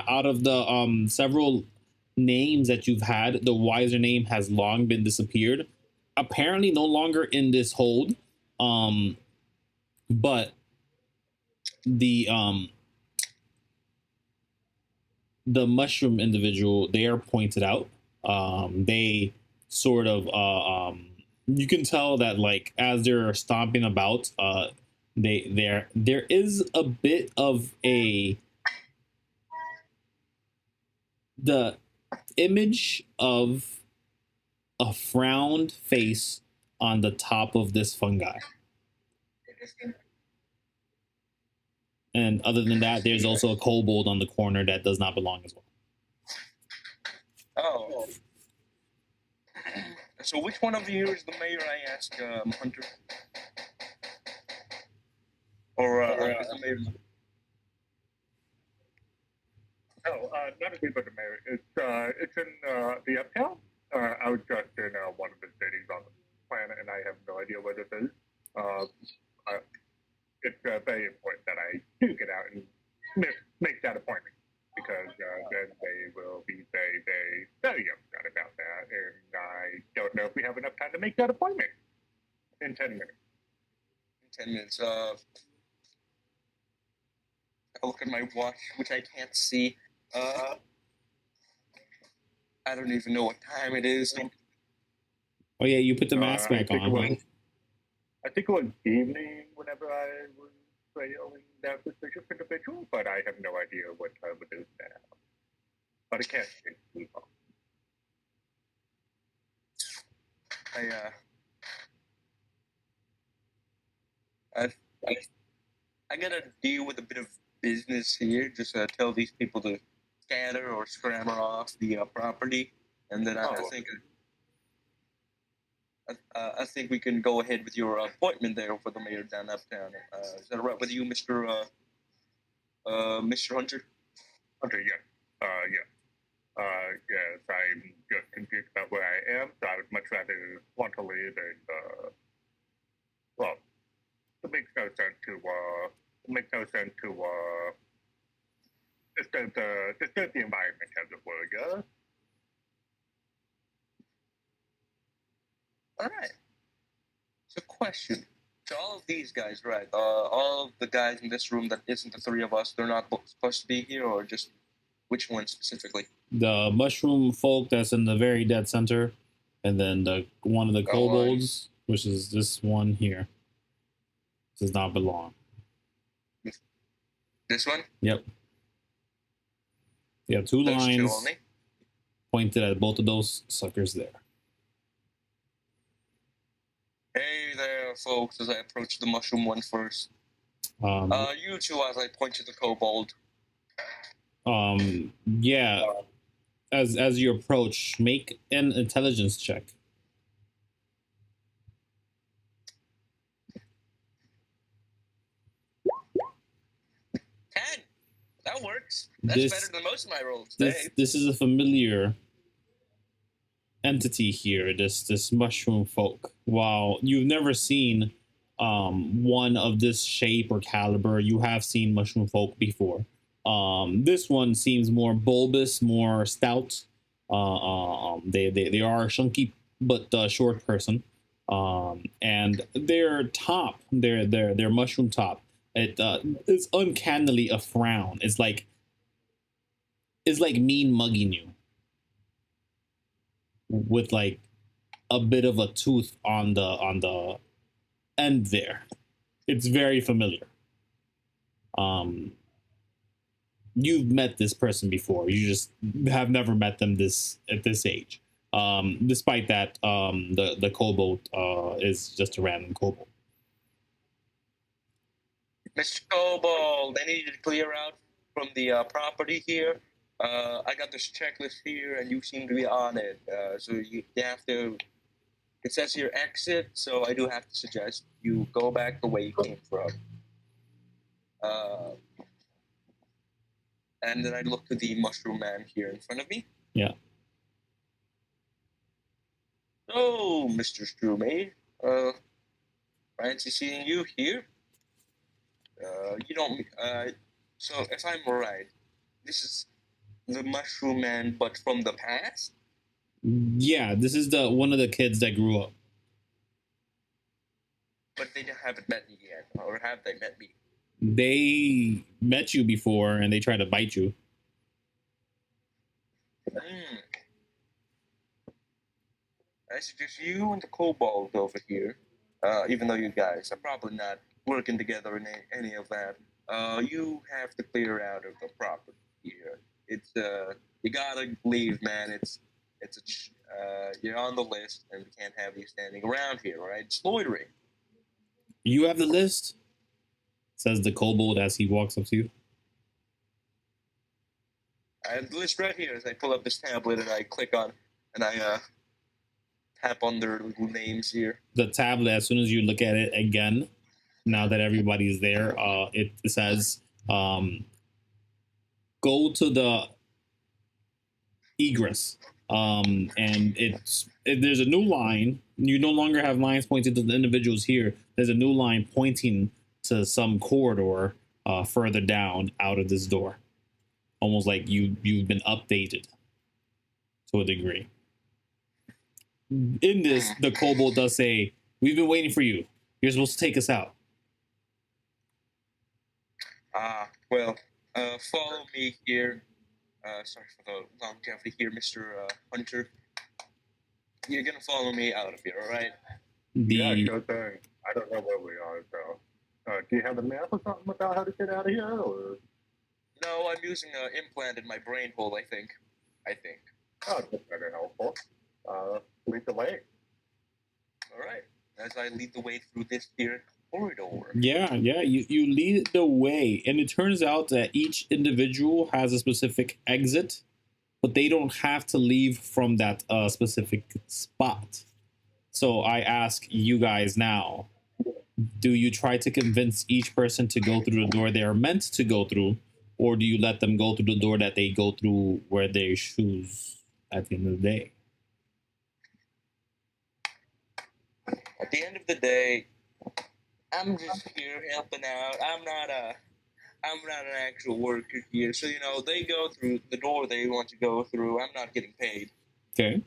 Out of the several names that you've had, the wiser name has long been disappeared. Apparently no longer in this hold. But the mushroom individual, they are pointed out. They sort of you can tell that like as they're stomping about, there is a bit of the image of a frowned face on the top of this fungi. And other than that, there's also a kobold on the corner that does not belong as well. Oh. So which one of you is the mayor, I ask, Hunter? Or is the mayor? No, not a but the mayor. It's in the uptown. I was just in one of the cities on the planet, and I have no idea what it is. It's very important that I do get out and make that appointment, because then they will be very, very, very upset know if we have enough time to make that appointment in 10 minutes. 10 minutes. I look at my watch, which I can't see. I don't even know what time it is. Oh yeah, you put the mask I back think on. it was, I think it was evening whenever I was trailing that suspicious individual, but I have no idea what time it is now. But it can't take too long. I gotta deal with a bit of business here. Just tell these people to scatter or scramble off the property, and then I think we can go ahead with your appointment there for the mayor down uptown. Is that right with you, Mr. Mr. Hunter? Hunter, yes. Yes, I'm just confused about where I am, so I would much rather want to leave and, well, it makes no sense to disturb the environment, as it were, yeah? All right. So, question. So, all of these guys, right? All of the guys in this room that isn't the three of us, they're not supposed to be here, or just which one specifically? The mushroom folk that's in the very dead center, and then one of the kobolds, which is this one here, does not belong. This one? Yep. You have two lines pointed at both of those suckers there. Hey there, folks, as I approach the mushroom one first. You two, as I point to the kobold. Yeah. As you approach, make an intelligence check. 10. That works. That's better than most of my rolls. This is a familiar entity here. This mushroom folk. While you've never seen one of this shape or caliber, you have seen mushroom folk before. This one seems more bulbous, more stout. They are a chunky but short person. And their top, their mushroom top, it's uncannily a frown. It's like mean mugging you with like a bit of a tooth on the end there. It's very familiar. You've met this person before. You just have never met them at this age. Despite that, the kobold is just a random kobold. Mr. Kobold, I need you to clear out from the property here. I got this checklist here, and you seem to be on it. So you have to. It says here exit, so I do have to suggest you go back the way you came from. And then I look to the mushroom man here in front of me. Yeah. Oh, Mr. Strumade. Fancy seeing you here. You don't. So if I'm right, this is the mushroom man, but from the past. Yeah, this is one of the kids that grew up. But they haven't met me yet, or have they met me? They met you before, and they tried to bite you. I suggest you and the kobold over here, even though you guys are probably not working together in any of that, you have to clear out of the property here. It's you gotta leave, man. You're on the list, and we can't have you standing around here, all right? It's loitering. You have the list? Says the kobold as he walks up to you. I have the list right here as I pull up this tablet and I click on, and I tap on their little names here. The tablet, as soon as you look at it again, now that everybody's there, it says, go to the egress. And there's a new line. You no longer have lines pointing to the individuals here. There's a new line pointing to some corridor further down out of this door. Almost like you've been updated to a degree. in this, the kobold does say, "We've been waiting for you. You're supposed to take us out." Well, follow me here. Sorry for the longevity here, Mr. Hunter. You're gonna follow me out of here, all right? Yeah, sure thing. I don't know where we are, so. Do you have a map or something about how to get out of here? Or? No, I'm using an implant in my brain hole, I think. Oh, that's very helpful. Lead the way. All right. As I lead the way through this here corridor. Yeah, you lead the way, and it turns out that each individual has a specific exit, but they don't have to leave from that specific spot. So I ask you guys now, do you try to convince each person to go through the door they are meant to go through, or do you let them go through the door that they go through where they choose at the end of the day? At the end of the day, I'm just here helping out. I'm not an actual worker here. So, they go through the door they want to go through. I'm not getting paid. Okay.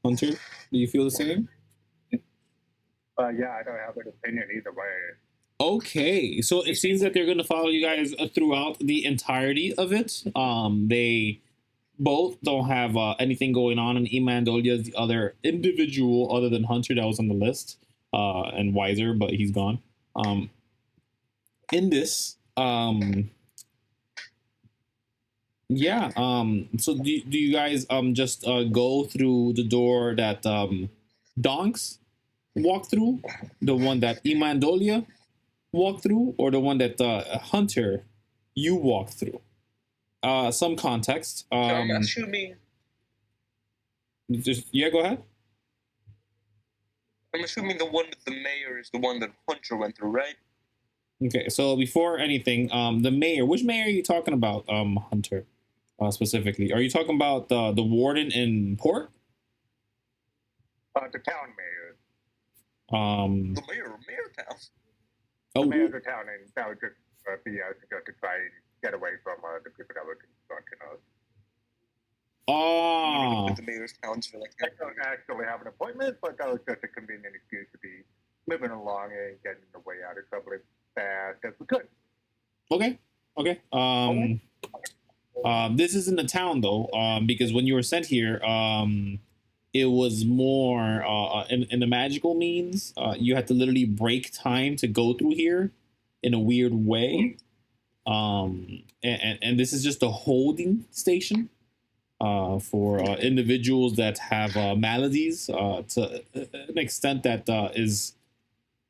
Hunter, do you feel the same? Yeah, I don't have an opinion either way. Okay, so it seems that they're going to follow you guys throughout the entirety of it. They both don't have anything going on, and Imandolia is the other individual other than Hunter that was on the list, and Wiser, but he's gone. In this, yeah. So do you guys just go through the door that Donkz walked through, the one that Imandolia walked through, or the one that Hunter you walked through? Some context. I'm assuming. Yeah, go ahead. I'm assuming the one with the mayor is the one that Hunter went through, right? Okay, so before anything, the mayor. Which mayor are you talking about, Hunter? Specifically, are you talking about the warden in Port? The town mayor. The mayor town. The mayor of the town, and that would just be to try and get away from the people that were constructing us. The mayor's townsville. I don't actually have an appointment, but that was just a convenient excuse to be moving along and getting the way out of trouble as fast as we could. Okay. This isn't the town though, because when you were sent here, it was more in the magical means. You had to literally break time to go through here in a weird way. And this is just a holding station for individuals that have maladies to an extent that is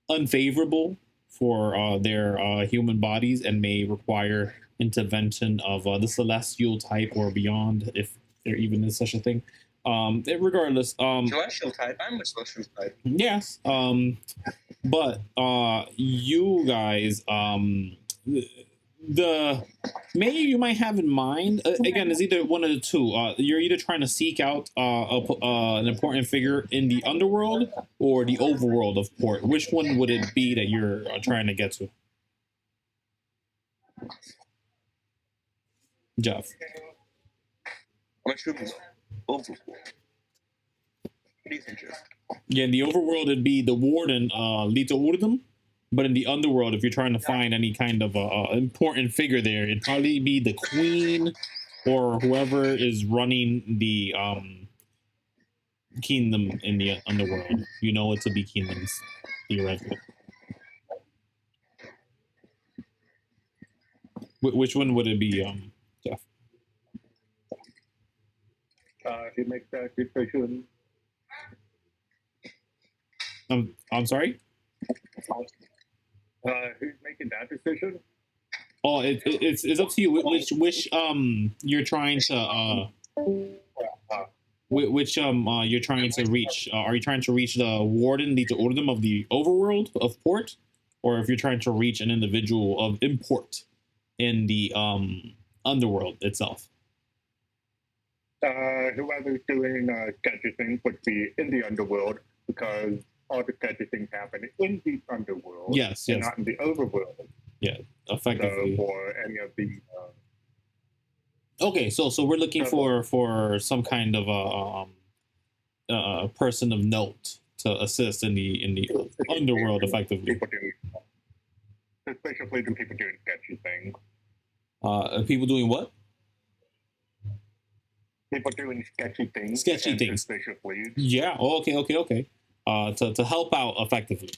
unfavorable for their human bodies and may require intervention of the celestial type or beyond, if there even is such a thing. Regardless, celestial type. I'm a celestial type. Yes. But you guys, the mayor you might have in mind again is either one of the two. You're either trying to seek out an important figure in the underworld or the overworld of Port. Which one would it be that you're trying to get to? Jeff. I'm assuming overworld. What do you think, Jeff? Yeah, in the overworld it'd be the warden, Lita Urdum. But in the underworld, if you're trying to find any kind of important figure there, it'd probably be the queen or whoever is running the kingdom in the underworld. You know it to be kingdoms, theoretically. Which one would it be, Jeff? He makes that decision. I'm sorry? Who's making that decision? Oh, it's up to you. Which you're trying to which you're trying to reach? Are you trying to reach the warden, the ordinum of the overworld of Port, or if you're trying to reach an individual of import in the underworld itself? Whoever's doing sketchy things would be in the underworld because all the sketchy things happen in the underworld. Yes. And not in the overworld. Yeah, effectively. So for any of the. Okay, so we're looking for some kind of person of note to assist in the underworld effectively. Especially the people doing sketchy things. People doing what? People doing sketchy things. Sketchy things. Suspicious leads. Yeah. Oh, okay. To help out effectively.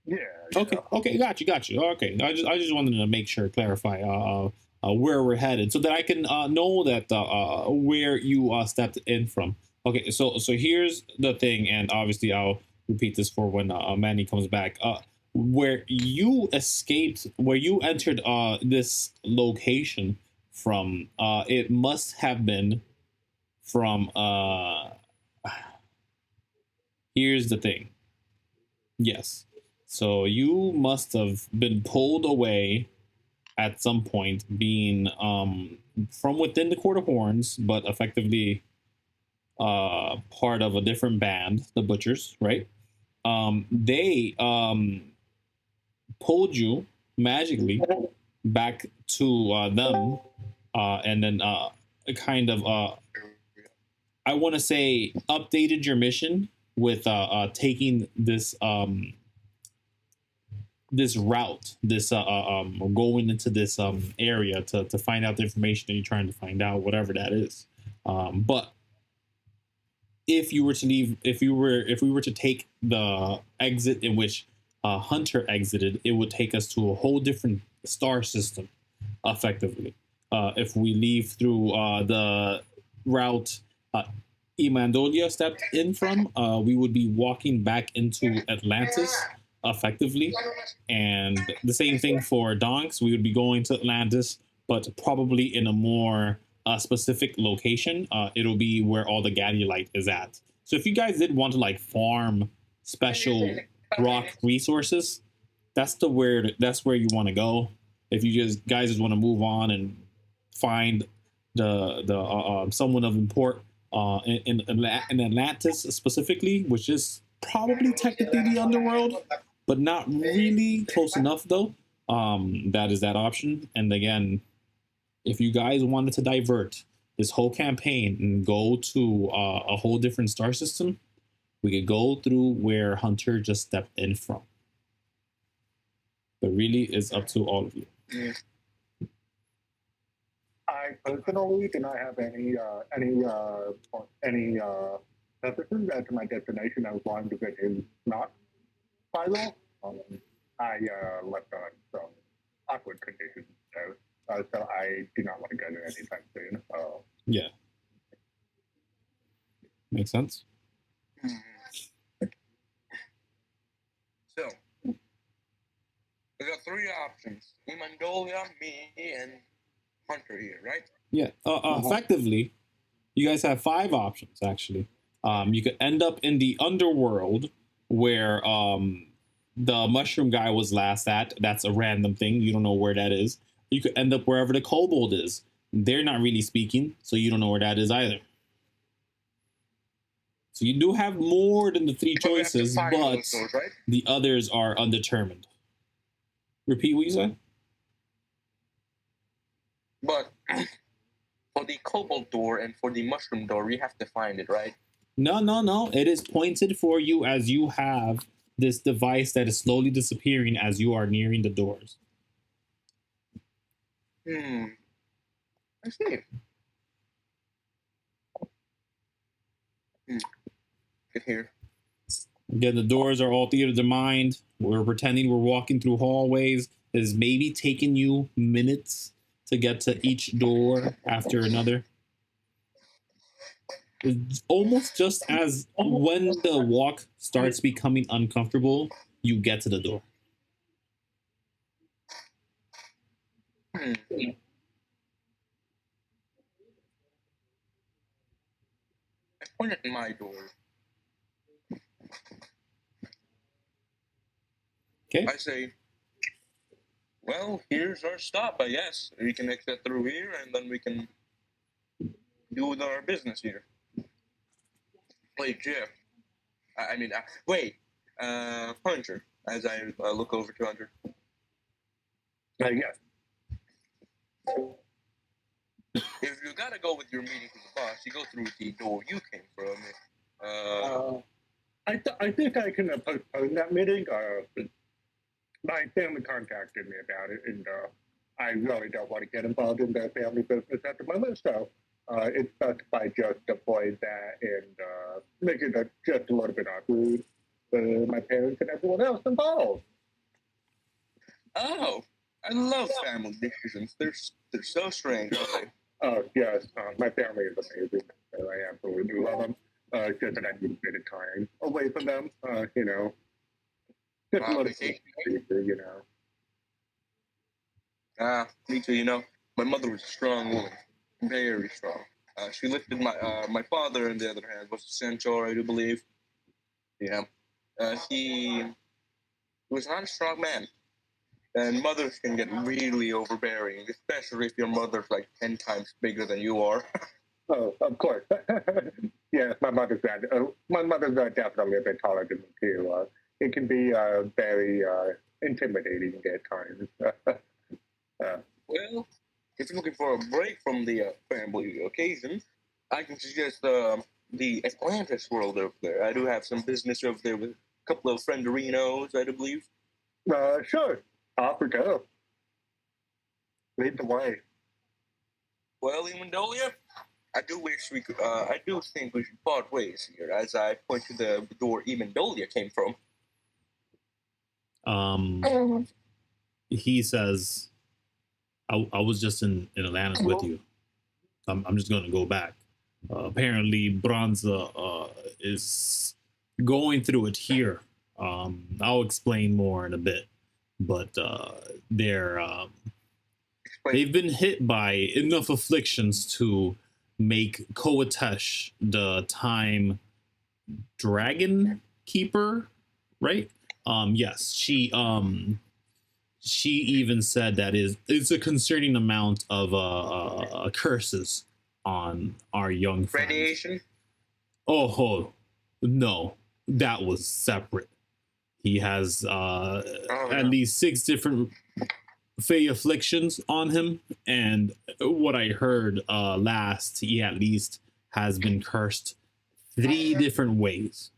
Yeah. Okay. Got you. Okay. I just wanted to make sure, clarify where we're headed, so that I can know that where you stepped in from. Okay. So here's the thing, and obviously I'll repeat this for when Manny comes back. Where you escaped, where you entered this location from, it must have been from. Here's the thing. Yes. So you must have been pulled away at some point, being from within the Court of Horns, but effectively part of a different band, the Butchers, right? They pulled you magically back to them, and then kind of, I want to say, updated your mission with taking this this route, this going into this area to find out the information that you're trying to find out, whatever that is. But if you were to leave, if we were to take the exit in which Hunter exited, it would take us to a whole different star system, effectively. If we leave through the route Imandolia stepped in from, we would be walking back into Atlantis, effectively. And the same thing for Donkz. We would be going to Atlantis, but probably in a more specific location. It'll be where all the Gadulite is at. So if you guys did want to like farm special rock resources, that's where you want to go. If you guys just want to move on and find the someone of import in Atlantis specifically, which is probably technically the underworld, but not really close enough though. That is that option. And again, if you guys wanted to divert this whole campaign and go to a whole different star system, we could go through where Hunter just stepped in from. But really, it's up to all of you. I personally do not have any purposes as to my destination as long as it is not Philo. I left on some awkward conditions, so I do not want to go there anytime soon. Yeah. Makes sense. So, we got three options: Imandolia, me, and Hunter here, right? Yeah. Effectively, you guys have 5 options actually. You could end up in the underworld where the mushroom guy was last at. That's a random thing. You don't know where that is. You could end up wherever the kobold is. They're not really speaking, so you don't know where that is either. So you do have more than the 3 choices, but doors, right? the others are undetermined. Repeat what you said? But for the kobold door and for the mushroom door, we have to find it, right? No. It is pointed for you as you have this device that is slowly disappearing as you are nearing the doors. I see. Get here. Again, the doors are all theater of the mind. We're pretending we're walking through hallways. It is maybe taking you minutes to get to each door after another. It's almost just as when the walk starts becoming uncomfortable, you get to the door. I point at my door. Okay. I say, well, here's our stop, I guess. We can exit through here, and then we can do our business here. Wait, Jeff. Hunter, as I look over to Hunter. Yes. If you gotta go with your meeting to the boss, you go through the door you came from. I think I can postpone that meeting. My family contacted me about it, and I really don't want to get involved in their family business at the moment. So it's best if I just avoid that and make it just a little bit awkward for my parents and everyone else involved. Oh, I love family decisions. They're so strange, aren't they? Oh, yes. My family is amazing. I absolutely do love them. Just that I need a bit of time away from them, just a little bit, you know. Me too, My mother was a strong woman. Very strong. She lifted my father, on the other hand, was a centaur, I do believe. Yeah. He was not a strong man. And mothers can get really overbearing, especially if your mother's like 10 times bigger than you are. Oh, of course. Yeah, my mother's definitely a bit taller than me too. It can be very intimidating at times. Well, if you're looking for a break from the family occasion, I can suggest the Atlantis world over there. I do have some business over there with a couple of frienderinos, I do believe. Sure. Off we go. Lead the way. Well, Emandolia, I do think we should part ways here, as I point to the door Emandolia came from. He says, I was just in Atlantis with you. I'm just going to go back. Apparently, Bronza is going through it here. I'll explain more in a bit. But they've been hit by enough afflictions to make Koatesh the time dragon keeper, right? Yes, she even said that it's a concerning amount of curses on our young friend. Radiation? Oh no, that was separate. He has at least 6 different Fey afflictions on him, and what I heard last, he at least has been cursed 3 different ways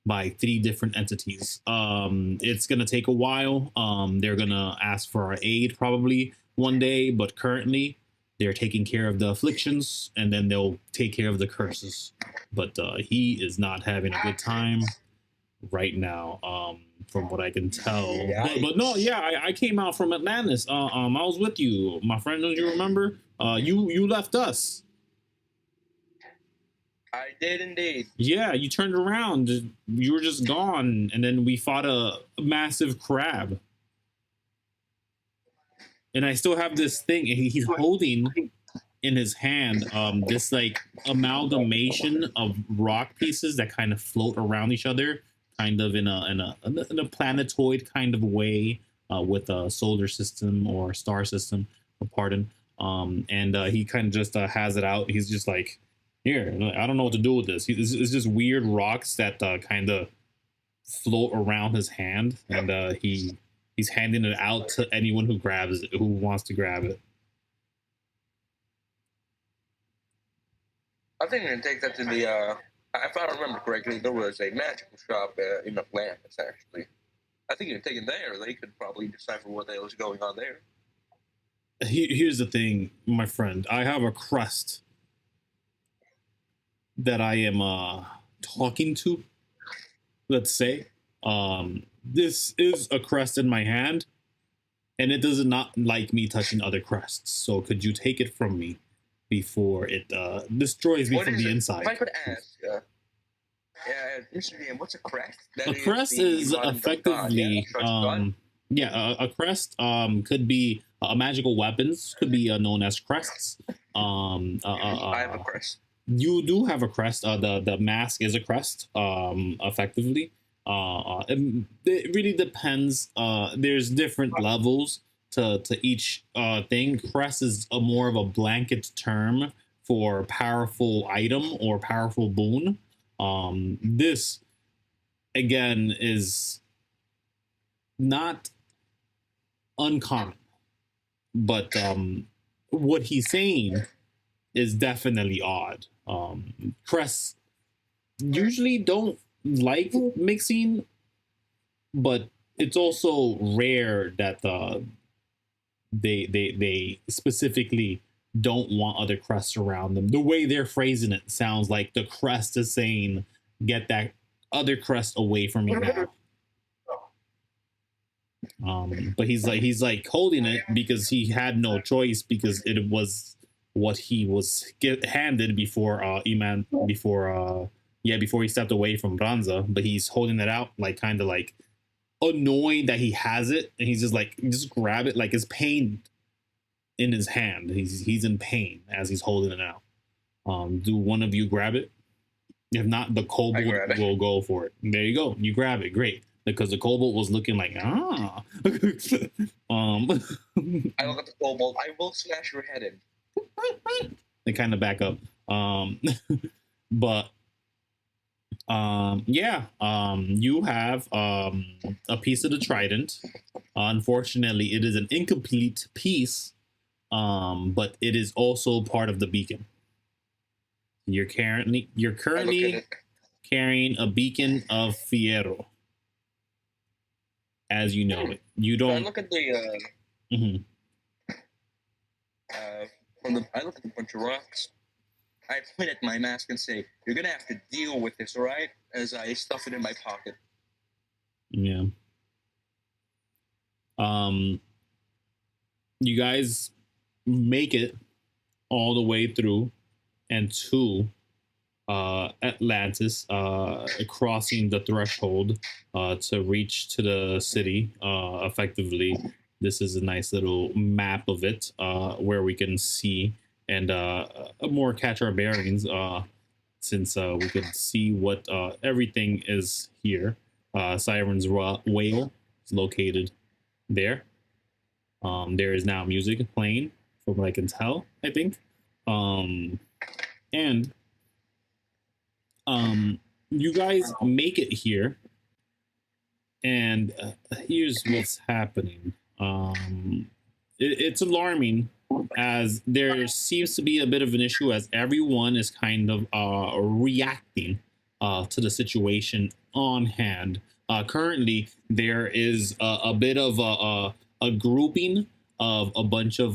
by 3 different entities. It's gonna take a while. They're gonna ask for our aid probably one day, but currently they're taking care of the afflictions, and then they'll take care of the curses. But he is not having a good time right now, from what I can tell. But no, yeah, I came out from Atlantis. I was with you, my friend. Don't you remember? You left us. I did indeed. Yeah, you turned around. You were just gone, and then we fought a massive crab. And I still have this thing. He's holding in his hand this like amalgamation of rock pieces that kind of float around each other, kind of in a planetoid kind of way, with a solar system or star system, pardon. And he kind of just has it out. He's just like, here, I don't know what to do with this. It's just weird rocks that kind of float around his hand, and he's handing it out to anyone who wants to grab it. I think I'm gonna take that to the. If I remember correctly, there was a magical shop in Atlantis. Actually, I think you're taking there. They could probably decipher what the hell is going on there. Here's the thing, my friend. I have a crest that I am talking to. Let's say, this is a crest in my hand, and it does not like me touching other crests. So could you take it from me before it destroys me from the inside? If I could ask, Mr. DM, what's a crest? A crest is effectively, a crest could be magical weapons, could be known as crests. I have a crest. You do have a crest. The mask is a crest, effectively. It really depends. There's different levels to each thing. Crest is more of a blanket term for powerful item or powerful boon. This, again, is not uncommon. But what he's saying is definitely odd. Crests usually don't like mixing, but it's also rare that they specifically don't want other crests around them. The way they're phrasing it sounds like the crest is saying, "Get that other crest away from me now." But he's like holding it because he had no choice, because it was what he was handed before before he stepped away from Bronza. But he's holding it out, like kind of like annoyed that he has it, and he's just like, just grab it, like it's pain in his hand. He's in pain as he's holding it out. Do one of you grab it? If not, the kobold will go for it. There you go. You grab it. Great. Because the kobold was looking like, I look at the kobold. I will slash your head in. They kind of back up. But you have a piece of the trident. Unfortunately, it is an incomplete piece, but it is also part of the beacon. You're currently carrying a beacon of Fierro, as you know it. You don't. I look at the. I look at the bunch of rocks. I point at my mask and say, "You're gonna have to deal with this, all right?" As I stuff it in my pocket. Yeah. You guys make it all the way through and to Atlantis, crossing the threshold to reach to the city. Effectively, this is a nice little map of it, where we can see and more catch our bearings, since we can see what everything is here. Siren's Whale is located there. There is now music playing, from what I can tell, I think. And you guys make it here, and here's what's happening. It's alarming, as there seems to be a bit of an issue, as everyone is kind of reacting to the situation on hand. Currently, there is a bit of a grouping of a bunch of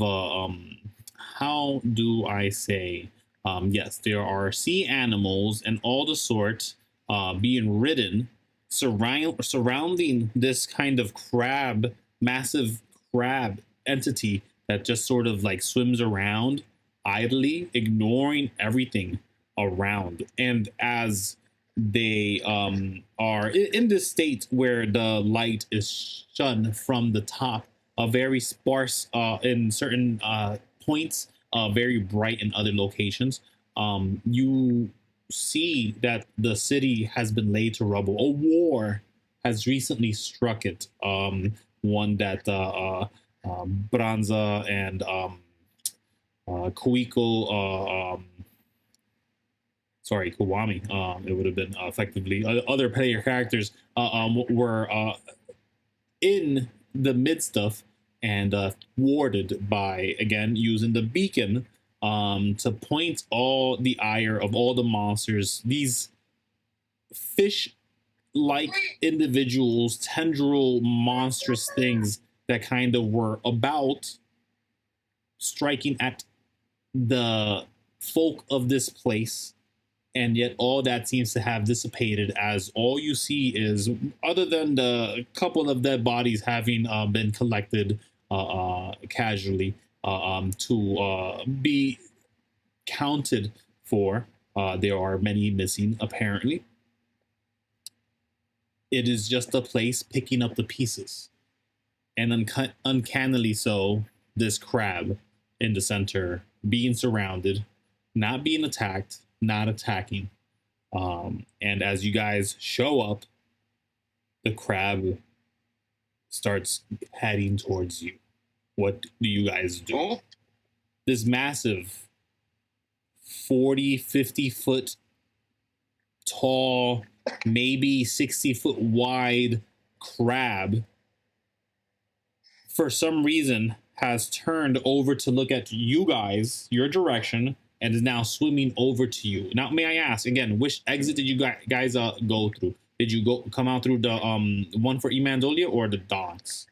how do I say? Yes, there are sea animals and all the sort being ridden surrounding this kind of massive crab entity that just sort of like swims around idly, ignoring everything around. And as they are in this state where the light is shunned from the top, very sparse in certain points, very bright in other locations, you see that the city has been laid to rubble. A war has recently struck it, one that Bronza and Kuiko, Kiwami, it would have been effectively other player characters were in the midst of, and thwarted by, again, using the beacon to point all the ire of all the monsters, these fish-like individuals, tendril monstrous things that kind of were about striking at the folk of this place. And yet all that seems to have dissipated, as all you see is, other than the couple of dead bodies having been collected casually to be counted for, there are many missing, apparently. It is just a place picking up the pieces. And uncannily so, this crab in the center, being surrounded, not being attacked, not attacking. And as you guys show up, the crab starts heading towards you. What do you guys do? Oh. This massive 40, 50 foot tall, maybe 60 foot wide crab, for some reason, has turned over to look at you guys, your direction, and is now swimming over to you. Now, may I ask again, which exit did you guys go through? Did you come out through the one for Emandolia or the Donkz?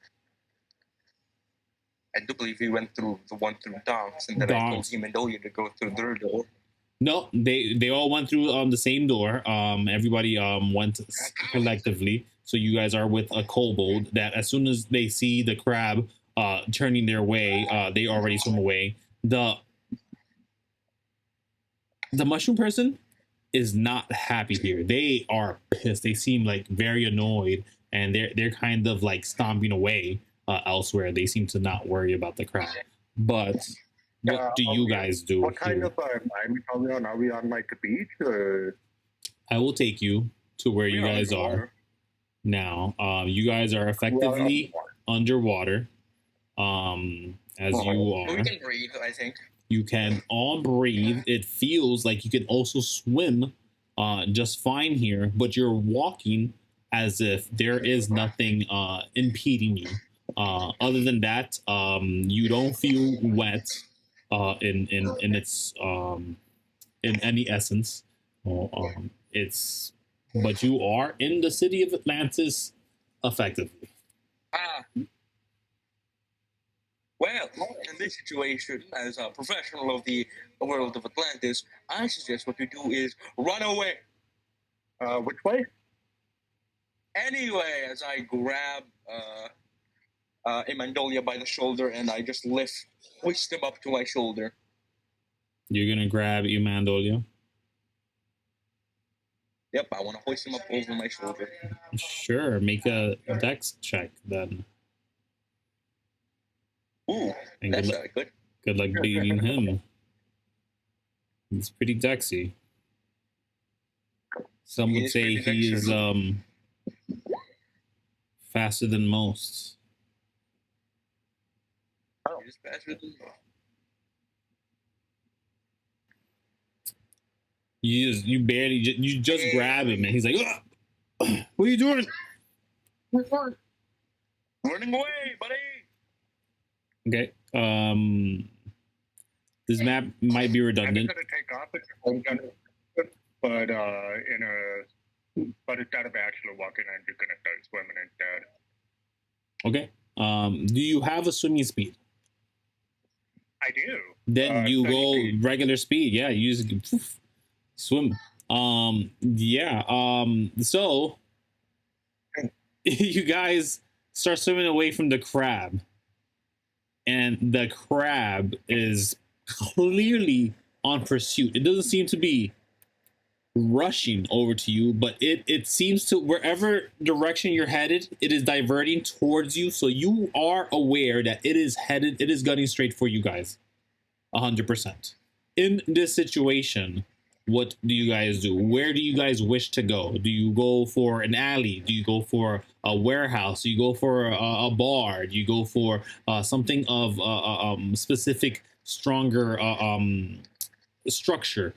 I do believe we went through the one through Donkz, and then I told Emandolia to go through their door. No, they all went through the same door. Everybody went collectively. So you guys are with a kobold that as soon as they see the crab turning their way, they already swim away. The mushroom person is not happy here. They are pissed. They seem like very annoyed, and they're kind of like stomping away elsewhere. They seem to not worry about the crab. But what do you guys do? What kind of environment are we on? Are we on like a beach or? I will take you to where you guys are now. You guys are effectively underwater. As you are. We can breathe, I think. You can all breathe. It feels like you can also swim just fine here, but you're walking as if there is nothing impeding you. Other than that, you don't feel wet in its in any essence. But you are in the city of Atlantis effectively. Well, in this situation, as a professional of the world of Atlantis, I suggest what you do is run away. Which way? Anyway, as I grab Emandolia by the shoulder and I just hoist him up to my shoulder. You're gonna grab Emandolia? Yep, I want to hoist him up over my shoulder. Sure, make a dex check then. Ooh, and that's good. Good luck beating him. He's pretty dexy. Some would say he is faster than most. Oh, he's faster than most. You just grab him and he's like, ugh! What are you doing? Running away, buddy. Okay. This map might be redundant. I'm gonna take off but but instead of actually walking, I'm just gonna start swimming instead. Okay. Do you have a swimming speed? I do. Then you go speed. Regular speed. Yeah, you just swim. So you guys start swimming away from the crab. And the crab is clearly on pursuit. It doesn't seem to be rushing over to you, but it seems to, wherever direction you're headed, it is diverting towards you. So you are aware that it is gunning straight for you guys. 100%. In this situation, what do you guys do? Where do you guys wish to go? Do you go for an alley? Do you go for a warehouse? Do you go for a bar? Do you go for something of specific, stronger structure?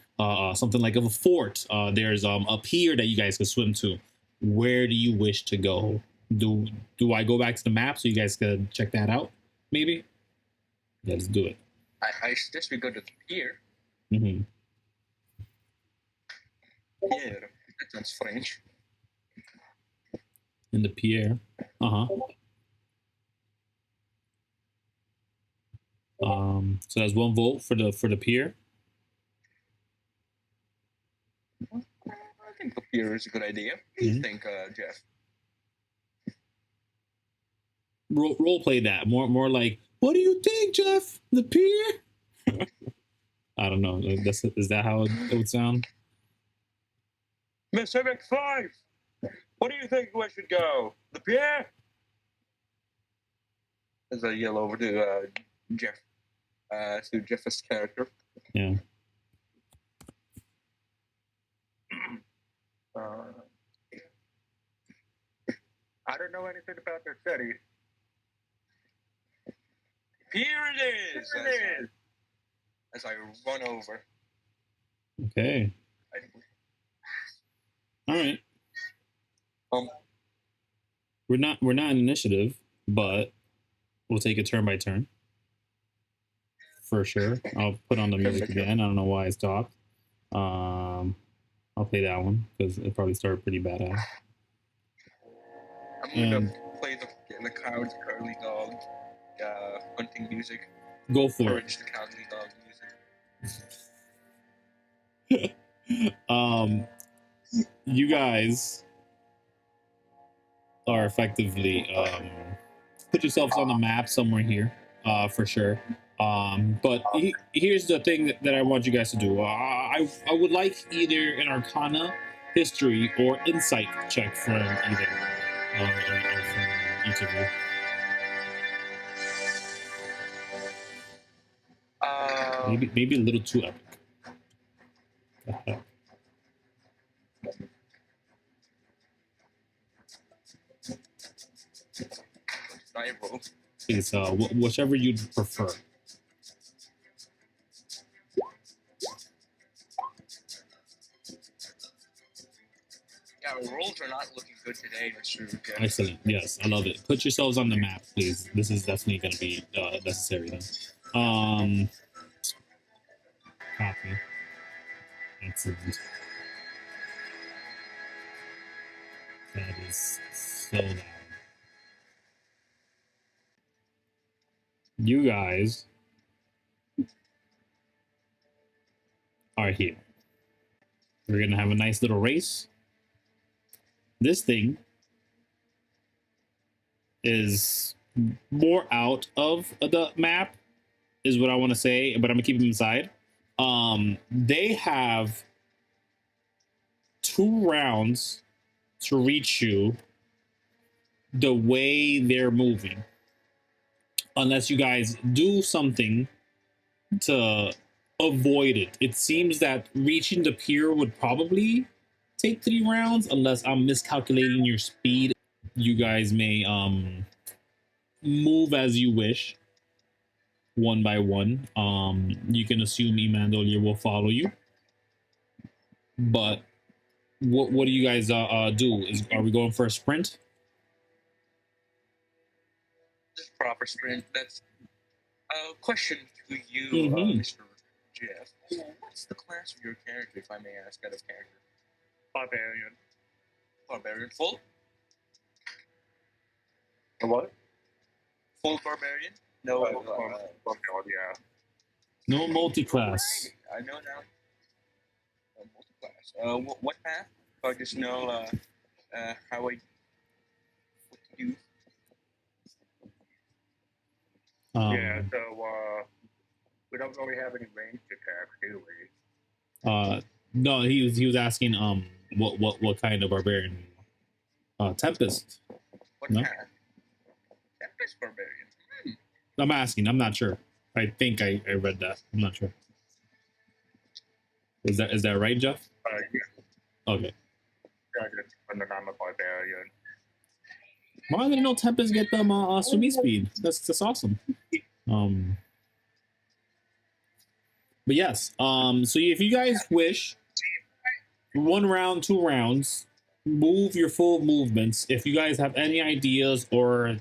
Something like of a fort. There's a pier that you guys could swim to. Where do you wish to go? Do I go back to the map so you guys could check that out? Maybe? Let's do it. I suggest we go to the pier. Mm-hmm. Yeah, that sounds strange. In the pier. So that's one vote for the pier. I think the pier is a good idea. What do you think, Jeff? Role play that more like, what do you think, Jeff? The pier? I don't know. Is that how it would sound? Miss MX5, what do you think we should go? The pier? As I yell over to Jeff, to Jeff's character. Yeah. I don't know anything about their city. Here it is! As I run over. Okay. All right. We're not in initiative, but we'll take it turn by turn. for sure. I'll put on the music again. I don't know why I stopped. I'll play that one because it probably started pretty badass. I'm gonna play the Cowardly Dog hunting music. Go for Courage, the Cowardly Dog music. You guys are effectively put yourselves on the map somewhere here, for sure. But here's the thing that I want you guys to do. I would like either an Arcana, History, or Insight check from either from each of you. Maybe a little too epic. It's whichever you'd prefer. Yeah, rolls are not looking good today, Mr. Jeff. Excellent. Yes, I love it. Put yourselves on the map, please. This is definitely going to be necessary then. Copy. Excellent. That is so loud. You guys are here. We're going to have a nice little race. This thing is more out of the map, is what I want to say, but I'm going to keep them inside. They have 2 rounds to reach you the way they're moving. Unless you guys do something to avoid it. It seems that reaching the pier would probably take 3 rounds, unless I'm miscalculating your speed. You guys may move as you wish, one by one. You can assume Immaculate will follow you. But what do you guys do? Are we going for a sprint? Just proper sprint. That's a question to you, Mr. Jeff. What's the class of your character, if I may ask, out of character? Barbarian. Barbarian. Full? What? Full barbarian? No. Yeah. No multi-class. I know now. Multi-class. What path? I just know how what to do. Yeah, so we don't really have any ranged attacks, do we? No, he was asking what kind of barbarian? Tempest. What no? path? Tempest barbarian. I'm asking. I'm not sure. I think I read that. I'm not sure. Is that right, Jeff? Yeah. Okay. Yeah, and then I'm a barbarian. Why didn't know Tempest get them swimming speed? That's awesome. But yes. So if you guys wish, 1 round, 2 rounds, move your full movements. If you guys have any ideas or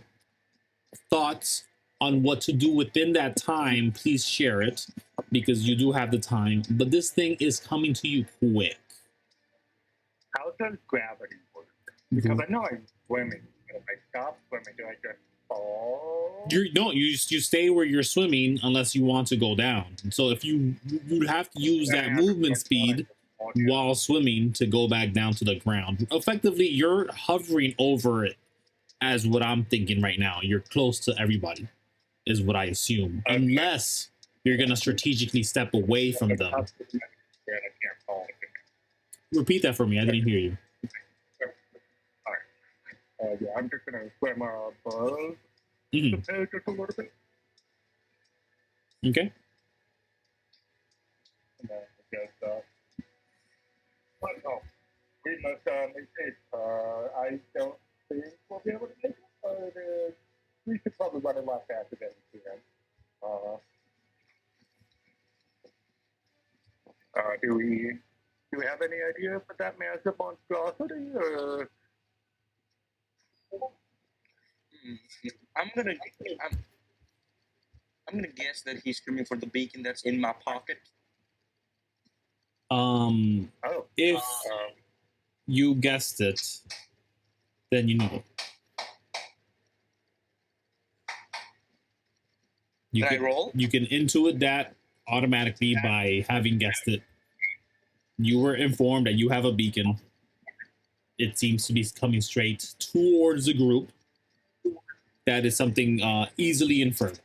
thoughts on what to do within that time, please share it, because you do have the time. But this thing is coming to you quick. How does gravity work? Because I know I'm swimming. If I stop swimming, do I just fall? You stay where you're swimming unless you want to go down. So if you'd have to use that movement speed while swimming to go back down to the ground. Effectively, you're hovering over it, as what I'm thinking right now. You're close to everybody, is what I assume. Okay. Unless you're gonna strategically step away from them. Repeat that for me. I didn't hear you. Yeah, I'm just gonna swim above the page just a little bit. Okay. And then just we must make it. I don't think we'll be able to make it, but we should probably run a lot faster than we can. Do we have any idea for that massive monstrosity, or? I'm gonna guess that he's screaming for the beacon that's in my pocket. If you guessed it, then you know. Can I roll? You can intuit that automatically by having guessed it. You were informed that you have a beacon. It seems to be coming straight towards the group. That is something easily inferred.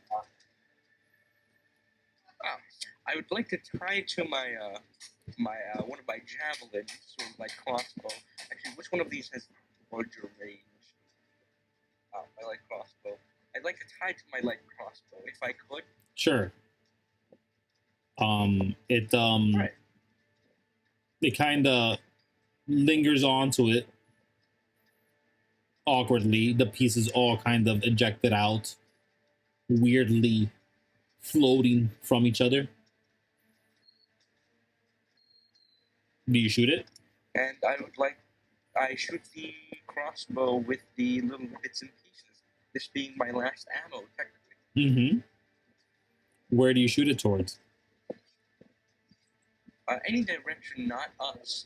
I would like to tie to my one of my javelins, sort of like crossbow. Actually, which one of these has larger range? My light crossbow. I'd like to tie to my light crossbow if I could. Sure. Right. It kind of lingers onto it awkwardly. The pieces all kind of ejected out, weirdly floating from each other. Do you shoot it? And I shoot the crossbow with the little bits and pieces. This being my last ammo, technically. Mm-hmm. Where do you shoot it towards? Any direction, not us.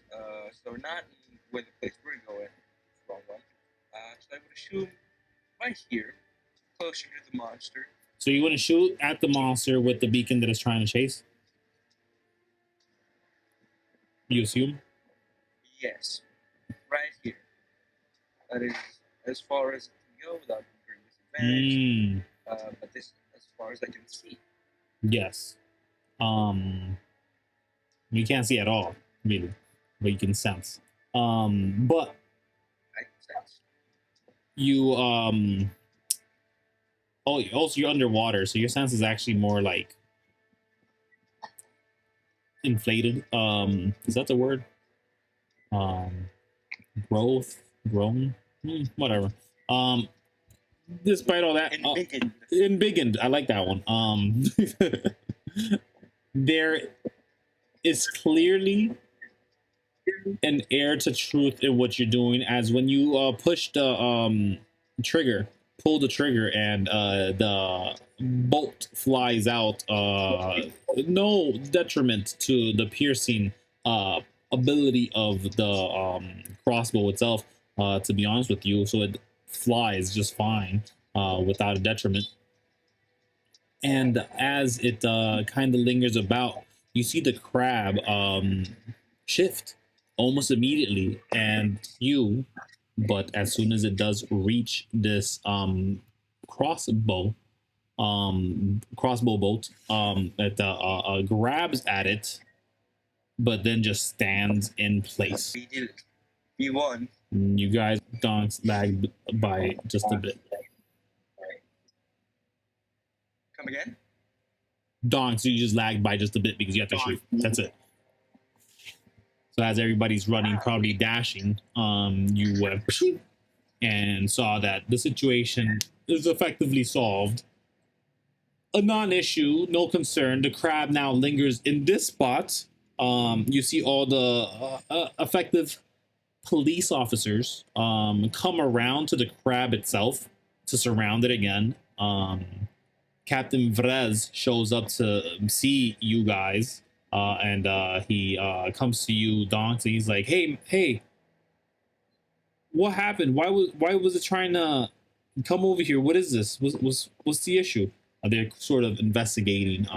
So not where the place we're going. Wrong one. So I would assume right here, closer to the monster. So you want to shoot at the monster with the beacon that is trying to chase? You assume? Yes. Right here. That is as far as it can go without incurring disadvantage. But this as far as I can see. Yes. You can't see at all, really, but you can sense. But I can sense. You also you're underwater, so your sense is actually more like inflated. Is that the word? Grown, whatever. Despite all that, embiggened. I like that one. There is clearly an air to truth in what you're doing, as when you push the trigger, pull the trigger, and the bolt flies out. No detriment to the piercing ability of the crossbow itself, to be honest with you. So it flies just fine without a detriment. And as it kind of lingers about, you see the crab shift almost immediately, and but as soon as it does reach this crossbow bolt, it grabs at it, but then just stands in place. We did it. We won. You guys Donkz lagged by just a bit. Come again? Donkz, so you just lagged by just a bit because you have to shoot. That's it. So as everybody's running, probably dashing, you went and saw that the situation is effectively solved. A non-issue, no concern. The crab now lingers in this spot. You see all the effective police officers come around to the crab itself to surround it again. Captain Vrez shows up to see you guys, and he comes to you, Donkz, and he's like, "Hey, what happened? Why was it trying to come over here? What is this? What's the issue?" They're sort of investigating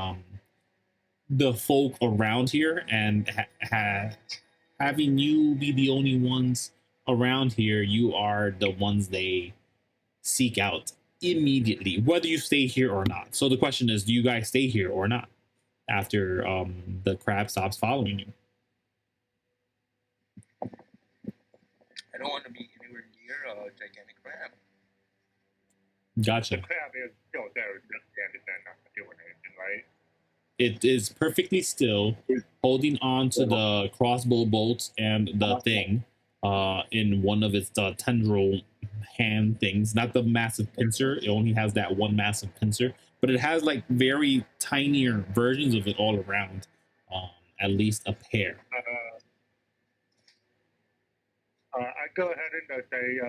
the folk around here, and having you be the only ones around here, you are the ones they seek out immediately, whether you stay here or not. So the question is, do you guys stay here or not after the crab stops following you? I don't want to be anywhere near a gigantic crab. Gotcha. The crab is still there, just standing there, not doing anything, right? It is perfectly still, holding on to the crossbow bolts and the thing in one of its tendril hand things. Not the massive pincer. It only has that one massive pincer, but it has like very tinier versions of it all around. At least a pair. I go ahead and say,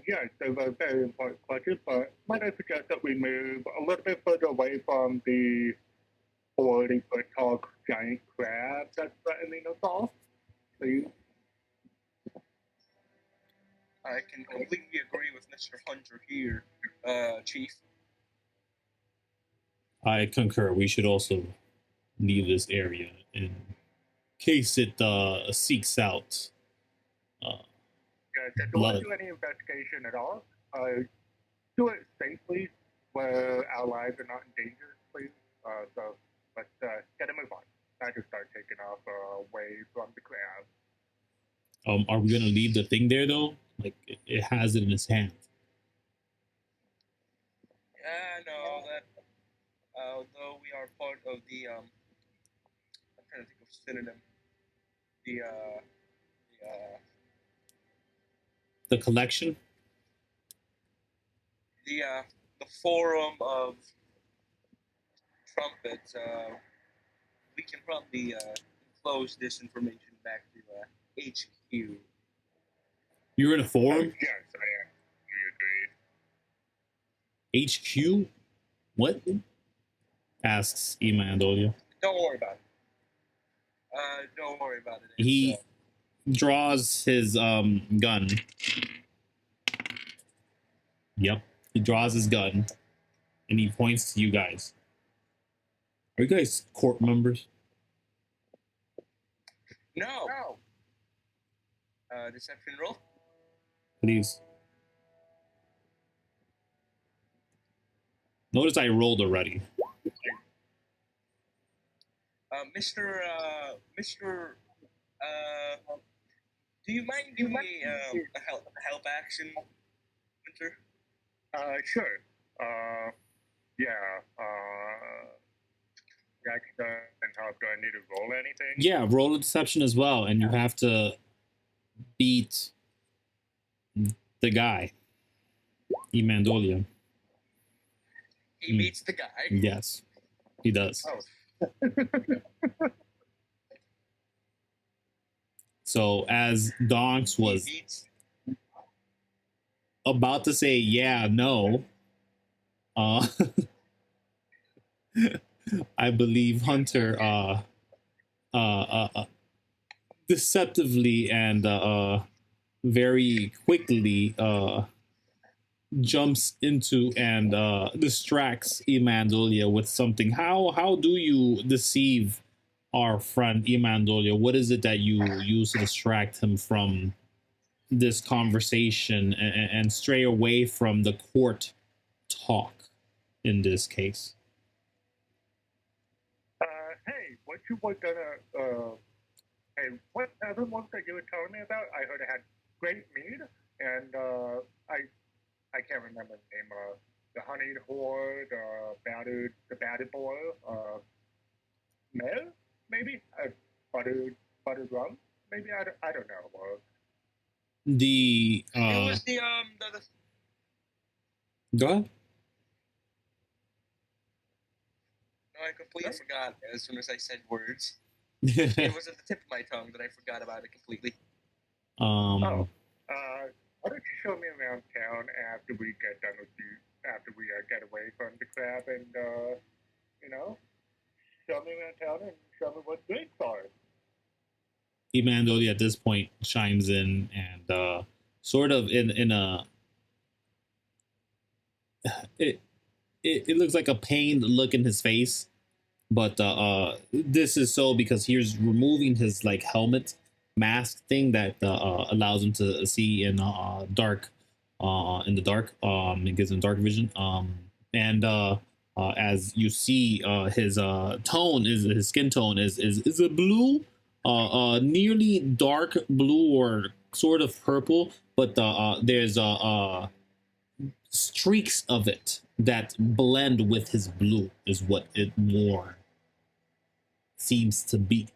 Yes, those are very important questions, but might I suggest that we move a little bit further away from the 40-foot tall giant crab that's threatening us all, please? I can completely agree with Mr. Hunter here, Chief. I concur. We should also leave this area in case it seeks out Yes, if you want blood. to do any investigation at all, do it safely where our lives are not in danger, please. So let's get a move on. I just start taking off away from the crowd. Are we gonna leave the thing there though? Like it has it in its hand. No, that although we are part of the I'm trying to think of synonym. The The collection. the forum of trumpets. We can probably close this information back to HQ. You're in a forum. Yes, I am. We agreed. HQ. What? Asks Imandolia. Don't worry about it. Don't worry about it. He draws his gun. Yep. He draws his gun and he points to you guys. Are you guys court members? No. Deception roll. Please. Notice I rolled already. Mr. Do you mind doing a help action, Winter? Sure. Yeah. And how do I need to roll anything? Yeah, roll a deception as well, and you have to beat the guy, Imandolia. He beats the guy. Yes, he does. Oh. So as Donkz was about to say yeah, no, I believe Hunter deceptively and very quickly jumps into and distracts Imandolia with something. How do you deceive our friend Imandolia? What is it that you use to distract him from this conversation and stray away from the court talk in this case? Hey, what you were gonna hey, what other ones that you were telling me about? I heard it had great mead, and I can't remember the name. The honeyed whore, the battered boy, Mel, maybe buttered rum, maybe I don't know. The It was the go ahead. No, I completely forgot as soon as I said words. It was at the tip of my tongue that I forgot about it completely. Why don't you show me around town after we get done with you, after we get away from the crab, and show me around town and show me what drinks are. Imandolia at this point chimes in and sort of in a it looks like a pained look in his face, but this is so because he's removing his like helmet mask thing that allows him to see in dark in the dark. It gives him dark vision. And as you see, his tone is his skin tone is a blue, nearly dark blue or sort of purple, but there's streaks of it that blend with his blue is what it more seems to be.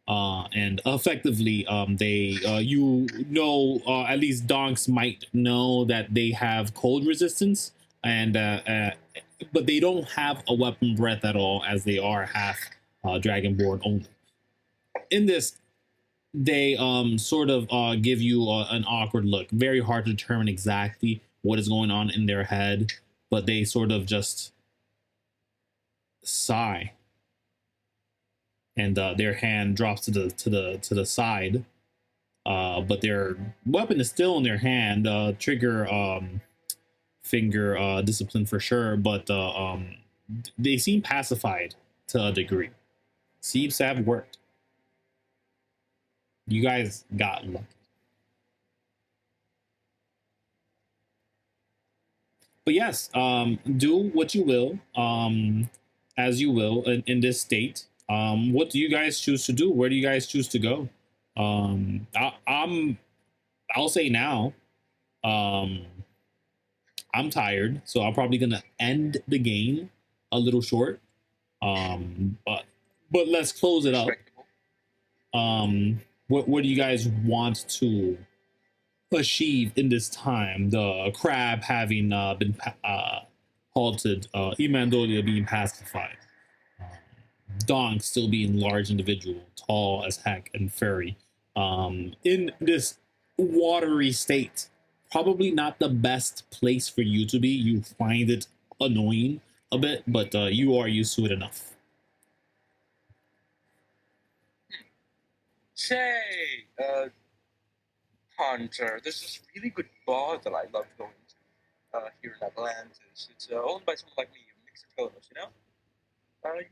And effectively, they at least Donkz might know that they have cold resistance, and but they don't have a weapon breath at all, as they are half dragonborn only. In this they sort of give you an awkward look. Very hard to determine exactly what is going on in their head, but they sort of just sigh, and their hand drops to the side. But their weapon is still in their hand. Trigger finger discipline for sure, but they seem pacified to a degree. Seems to have worked. You guys got lucky. But yes, do what you will, as you will in this state. What do you guys choose to do? Where do you guys choose to go? I'll say now. Um, I'm tired, so I'm probably gonna end the game a little short. But let's close it up. What do you guys want to achieve in this time? The crab having been halted, Emandolia being pacified, Donkz still being large individual, tall as heck and furry, in this watery state. Probably not the best place for you to be. You find it annoying a bit, but you are used to it enough. Say, Hunter, there's this really good bar that I love going to here in Atlantis. It's owned by someone like me, Mexicanos, you know?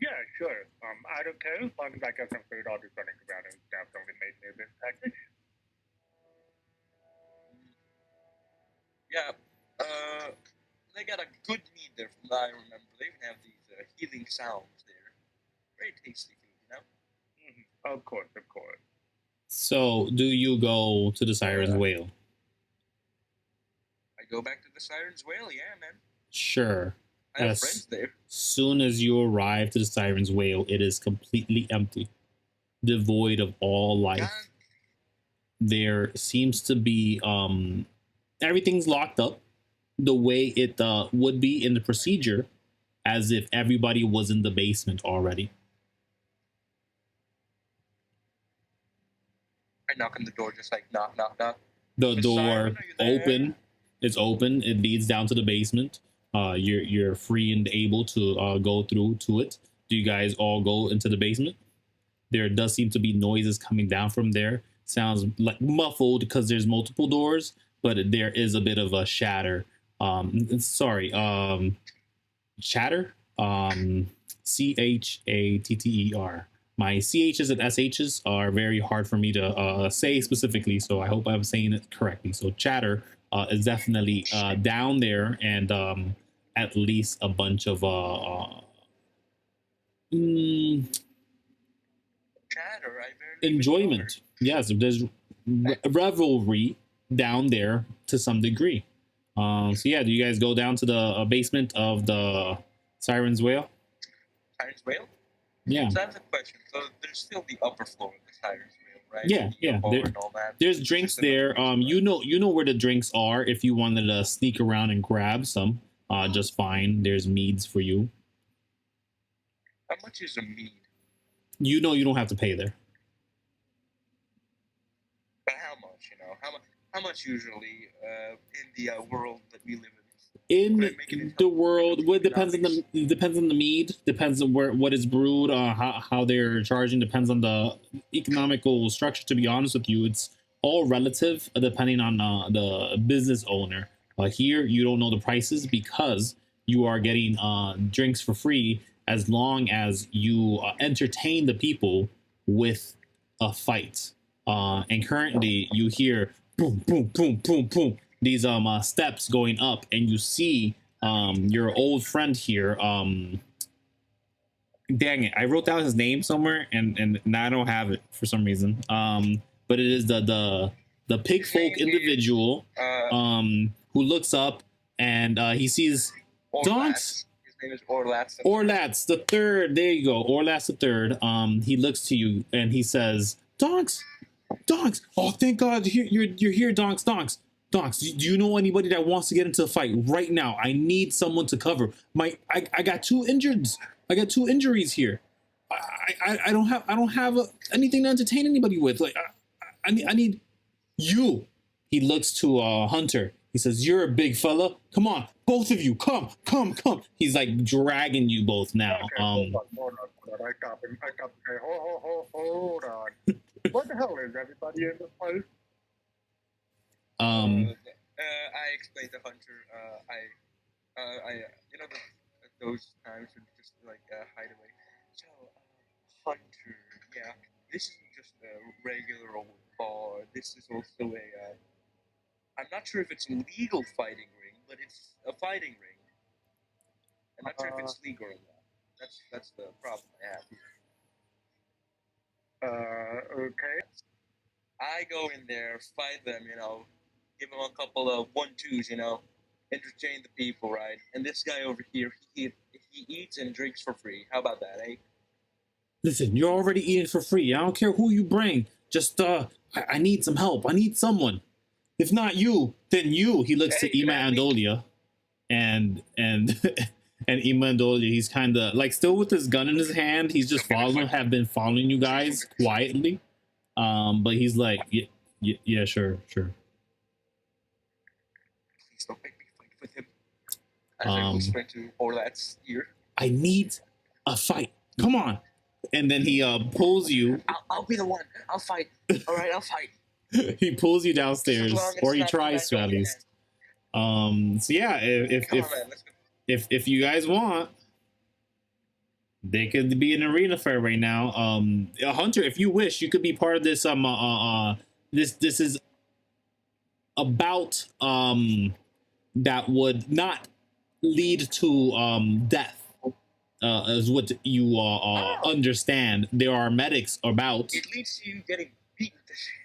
Yeah, sure. I don't care. As long as I get some food, I'll just running around and definitely make me this package. Yeah, they got a good meat there from what I remember. They even have these healing sounds there. Very tasty food, you know? Mm-hmm. Of course, of course. So, do you go to the Siren's Whale? I go back to the Siren's Whale, yeah, man. Sure. I have friends there. Soon as you arrive to the Siren's Whale, it is completely empty, devoid of all life. God. There seems to be everything's locked up the way it would be in the procedure, as if everybody was in the basement already. I knock on the door, just like knock, knock, knock. The Miss door Siren, are you there? open. It's open. It leads down to the basement. You're free and able to go through to it. Do you guys all go into the basement? There does seem to be noises coming down from there. Sounds like muffled because there's multiple doors, but there is a bit of a shatter. Sorry, chatter. CHATTER. My CHs and SHs are very hard for me to say specifically, so I hope I'm saying it correctly. So chatter is definitely down there, and at least a bunch of Chatter, enjoyment. Yes, there's revelry down there to some degree. So yeah, do you guys go down to the basement of the Siren's Whale? Siren's Whale? Yeah. So that's a question. So there's still the upper floor of the Siren's Whale, right? Yeah, yeah. And all that. There's drinks there. You know where the drinks are. If you wanted to sneak around and grab some, just fine. There's meads for you. How much is a mead? You know you don't have to pay there. But how much? You know, how much usually in the world that we live in? In the world, well, it depends on the mead, depends on what is brewed, how they're charging, depends on the economical structure. To be honest with you, it's all relative depending on the business owner. Here, you don't know the prices because you are getting drinks for free as long as you entertain the people with a fight. And currently, you hear boom, boom, boom, boom, boom. These steps going up, and you see your old friend here. Dang it, I wrote down his name somewhere, and now I don't have it for some reason. But it is the pig folk individual who looks up, and he sees Donkz. His name is Orlatz. Orlatz the third. There you go, Orlatz the third. He looks to you and he says, "Donkz, Donkz. Oh, thank God, you're here, Donkz, Donkz." Donkz, do you know anybody that wants to get into a fight right now? I need someone to cover. I got two injuries. I got two injuries here. I don't have anything to entertain anybody with. Like, I need you. He looks to Hunter. He says, "You're a big fella. Come on, both of you. Come. He's like dragging you both now. Okay, hold on. I stop and say, hold on. What the hell is everybody in this place? I explained to Hunter. Those times when just like hide away. So, Hunter, yeah, this isn't just a regular old bar. This is also a. I'm not sure if it's a legal fighting ring, but it's a fighting ring. I'm not sure if it's legal or not. That's the problem I have here. Okay. I go in there, fight them, give them a couple of 1-2s, entertain the people, right? And this guy over here, he eats and drinks for free. How about that, eh? Listen, you're already eating for free. I don't care who you bring. Just I need some help. I need someone. If not you, then you. He looks to Ima Andolia, and and Ima Andolia, he's kind of like still with his gun in his hand. He's just have been following you guys quietly. But he's like, yeah, sure. Please don't make me fight with him. I whisper to Orlat's ear. I need a fight. Come on. And then he pulls you. I'll be the one. I'll fight. All right, I'll fight. He pulls you downstairs, or he tries to at least. So yeah, if you guys want, they could be an arena fair right now. Hunter, if you wish, you could be part of this. This is about that would not lead to death. Is what you understand. There are medics about. It leads to you getting beaten to shit.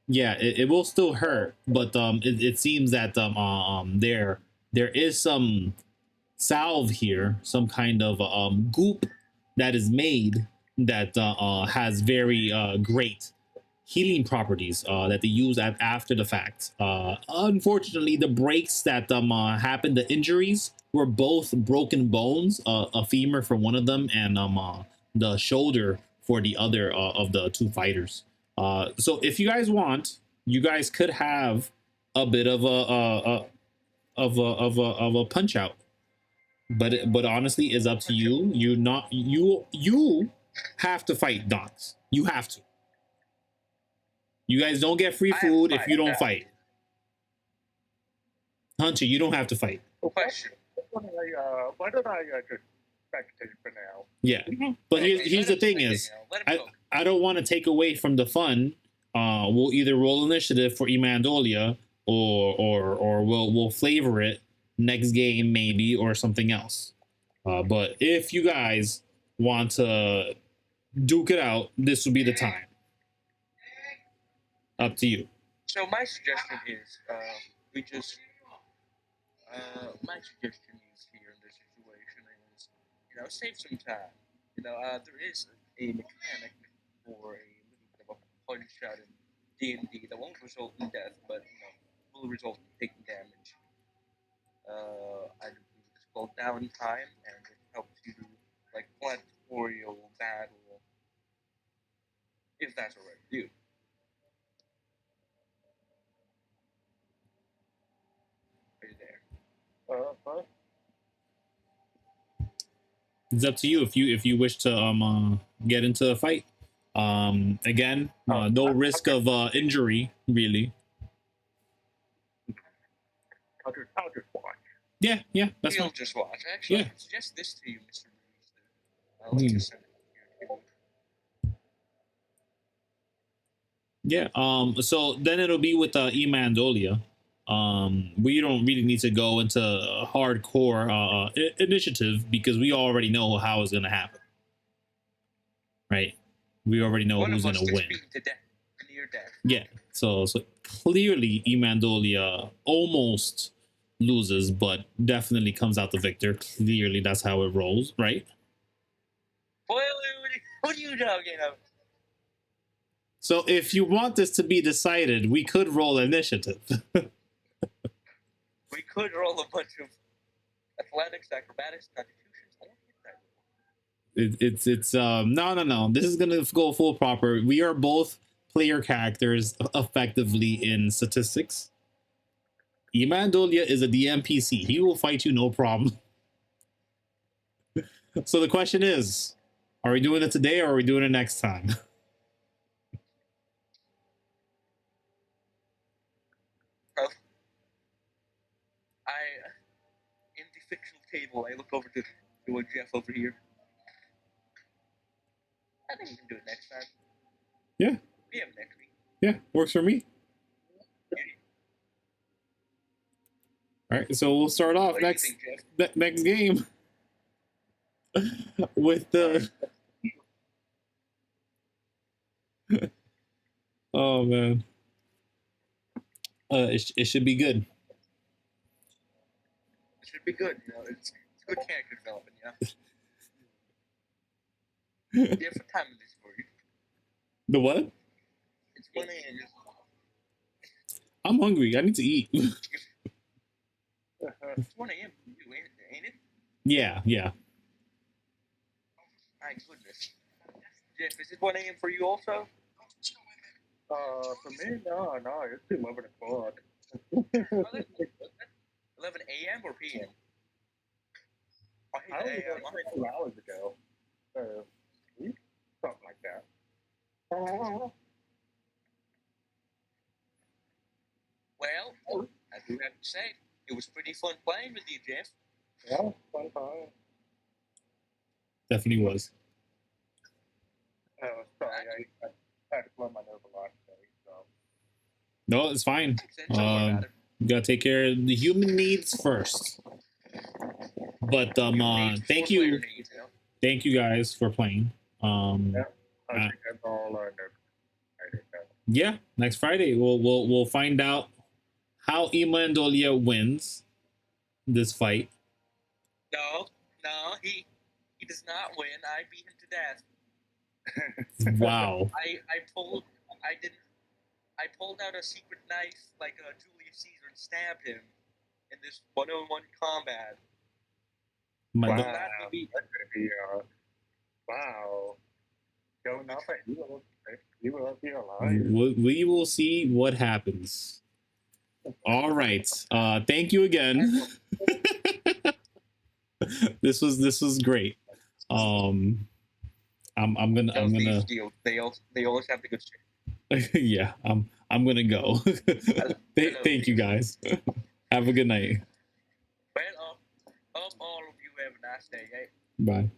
Yeah, it will still hurt, but it seems that there is some salve here, some kind of goop that is made that has very great healing properties that they use after the fact. Unfortunately, the breaks that happened, the injuries were both broken bones, a femur for one of them, and the shoulder for the other of the two fighters. So if you guys want, you guys could have a bit of a punch out, but honestly, it's up to you. You have to fight Donkz. You have to. You guys don't get free food if you don't fight. Hunter, you don't have to fight. Question. Why don't I just spectate for now? Yeah, but here's the thing is, I don't want to take away from the fun. We'll either roll initiative for Imandolia, or we'll flavor it next game maybe, or something else. But if you guys want to duke it out, this would be the time. Up to you. So my suggestion is my suggestion is here in this situation is, save some time. There is a mechanic for a little bit of a punch out in D&D that won't result in death, but, will result in taking damage. I believe it's called downtime, and it helps you do, like, plan tutorial battle, if that's alright with you. Are you there? It's up to you if you wish to get into a fight. Again, no risk of injury really. I'll just watch. Yeah, that's fine. Just watch. Actually, yeah. I can suggest this to you, Mr. Ririsu. I'll let you send it here. Yeah. So then it'll be with Imandolia. We don't really need to go into hardcore initiative because we already know how it's gonna happen, right? We already know who's gonna win. To death, near death. Yeah. So clearly Imandolia almost loses, but definitely comes out the victor. Clearly, that's how it rolls, right? Boy, what are you talking about? So if you want this to be decided, we could roll initiative. We could roll a bunch of athletics, acrobatics, constitutions. I don't get that. It's no. This is gonna go full proper. We are both player characters effectively in statistics. Imandolia is a DMPC. He will fight you no problem. So the question is, are we doing it today or are we doing it next time? In the fictional table, I look over to Jeff over here. I think we can do it next time. Yeah. Yeah, next week. Yeah, works for me. All right, so we'll start off next game with the. Oh man, it should be good. It should be good. You know, it's good character development. Yeah. Different time of this for you. The what? It's 1 a.m. I'm hungry. I need to eat. It's 1 a.m. for you, ain't it? Yeah. My goodness. Jeff, is it 1 a.m. for you also? For me, no, it's 11 o'clock. 11 a.m. or p.m.? I was a couple hours ago. Something like that. Well, I do have to say, it was pretty fun playing with you, Jeff. Yeah, fun. Definitely was. Sorry, I had to blow my nose a lot today, so. No, it's fine. You gotta take care of the human needs first. But thank you guys for playing. Yeah, next Friday we'll find out how Imandolia wins this fight. No, he does not win. I beat him to death. Wow. I pulled out a secret knife like Julius Caesar and stabbed him in this one-on-one combat. Wow, that's gonna be wow. Going off at you will be alive. We will see what happens. All right. Thank you again. This was great. I'm gonna they always have the good shit. Yeah, I'm gonna go. Thank you guys. Have a good night. Well, all of you have a nice day, eh? Bye.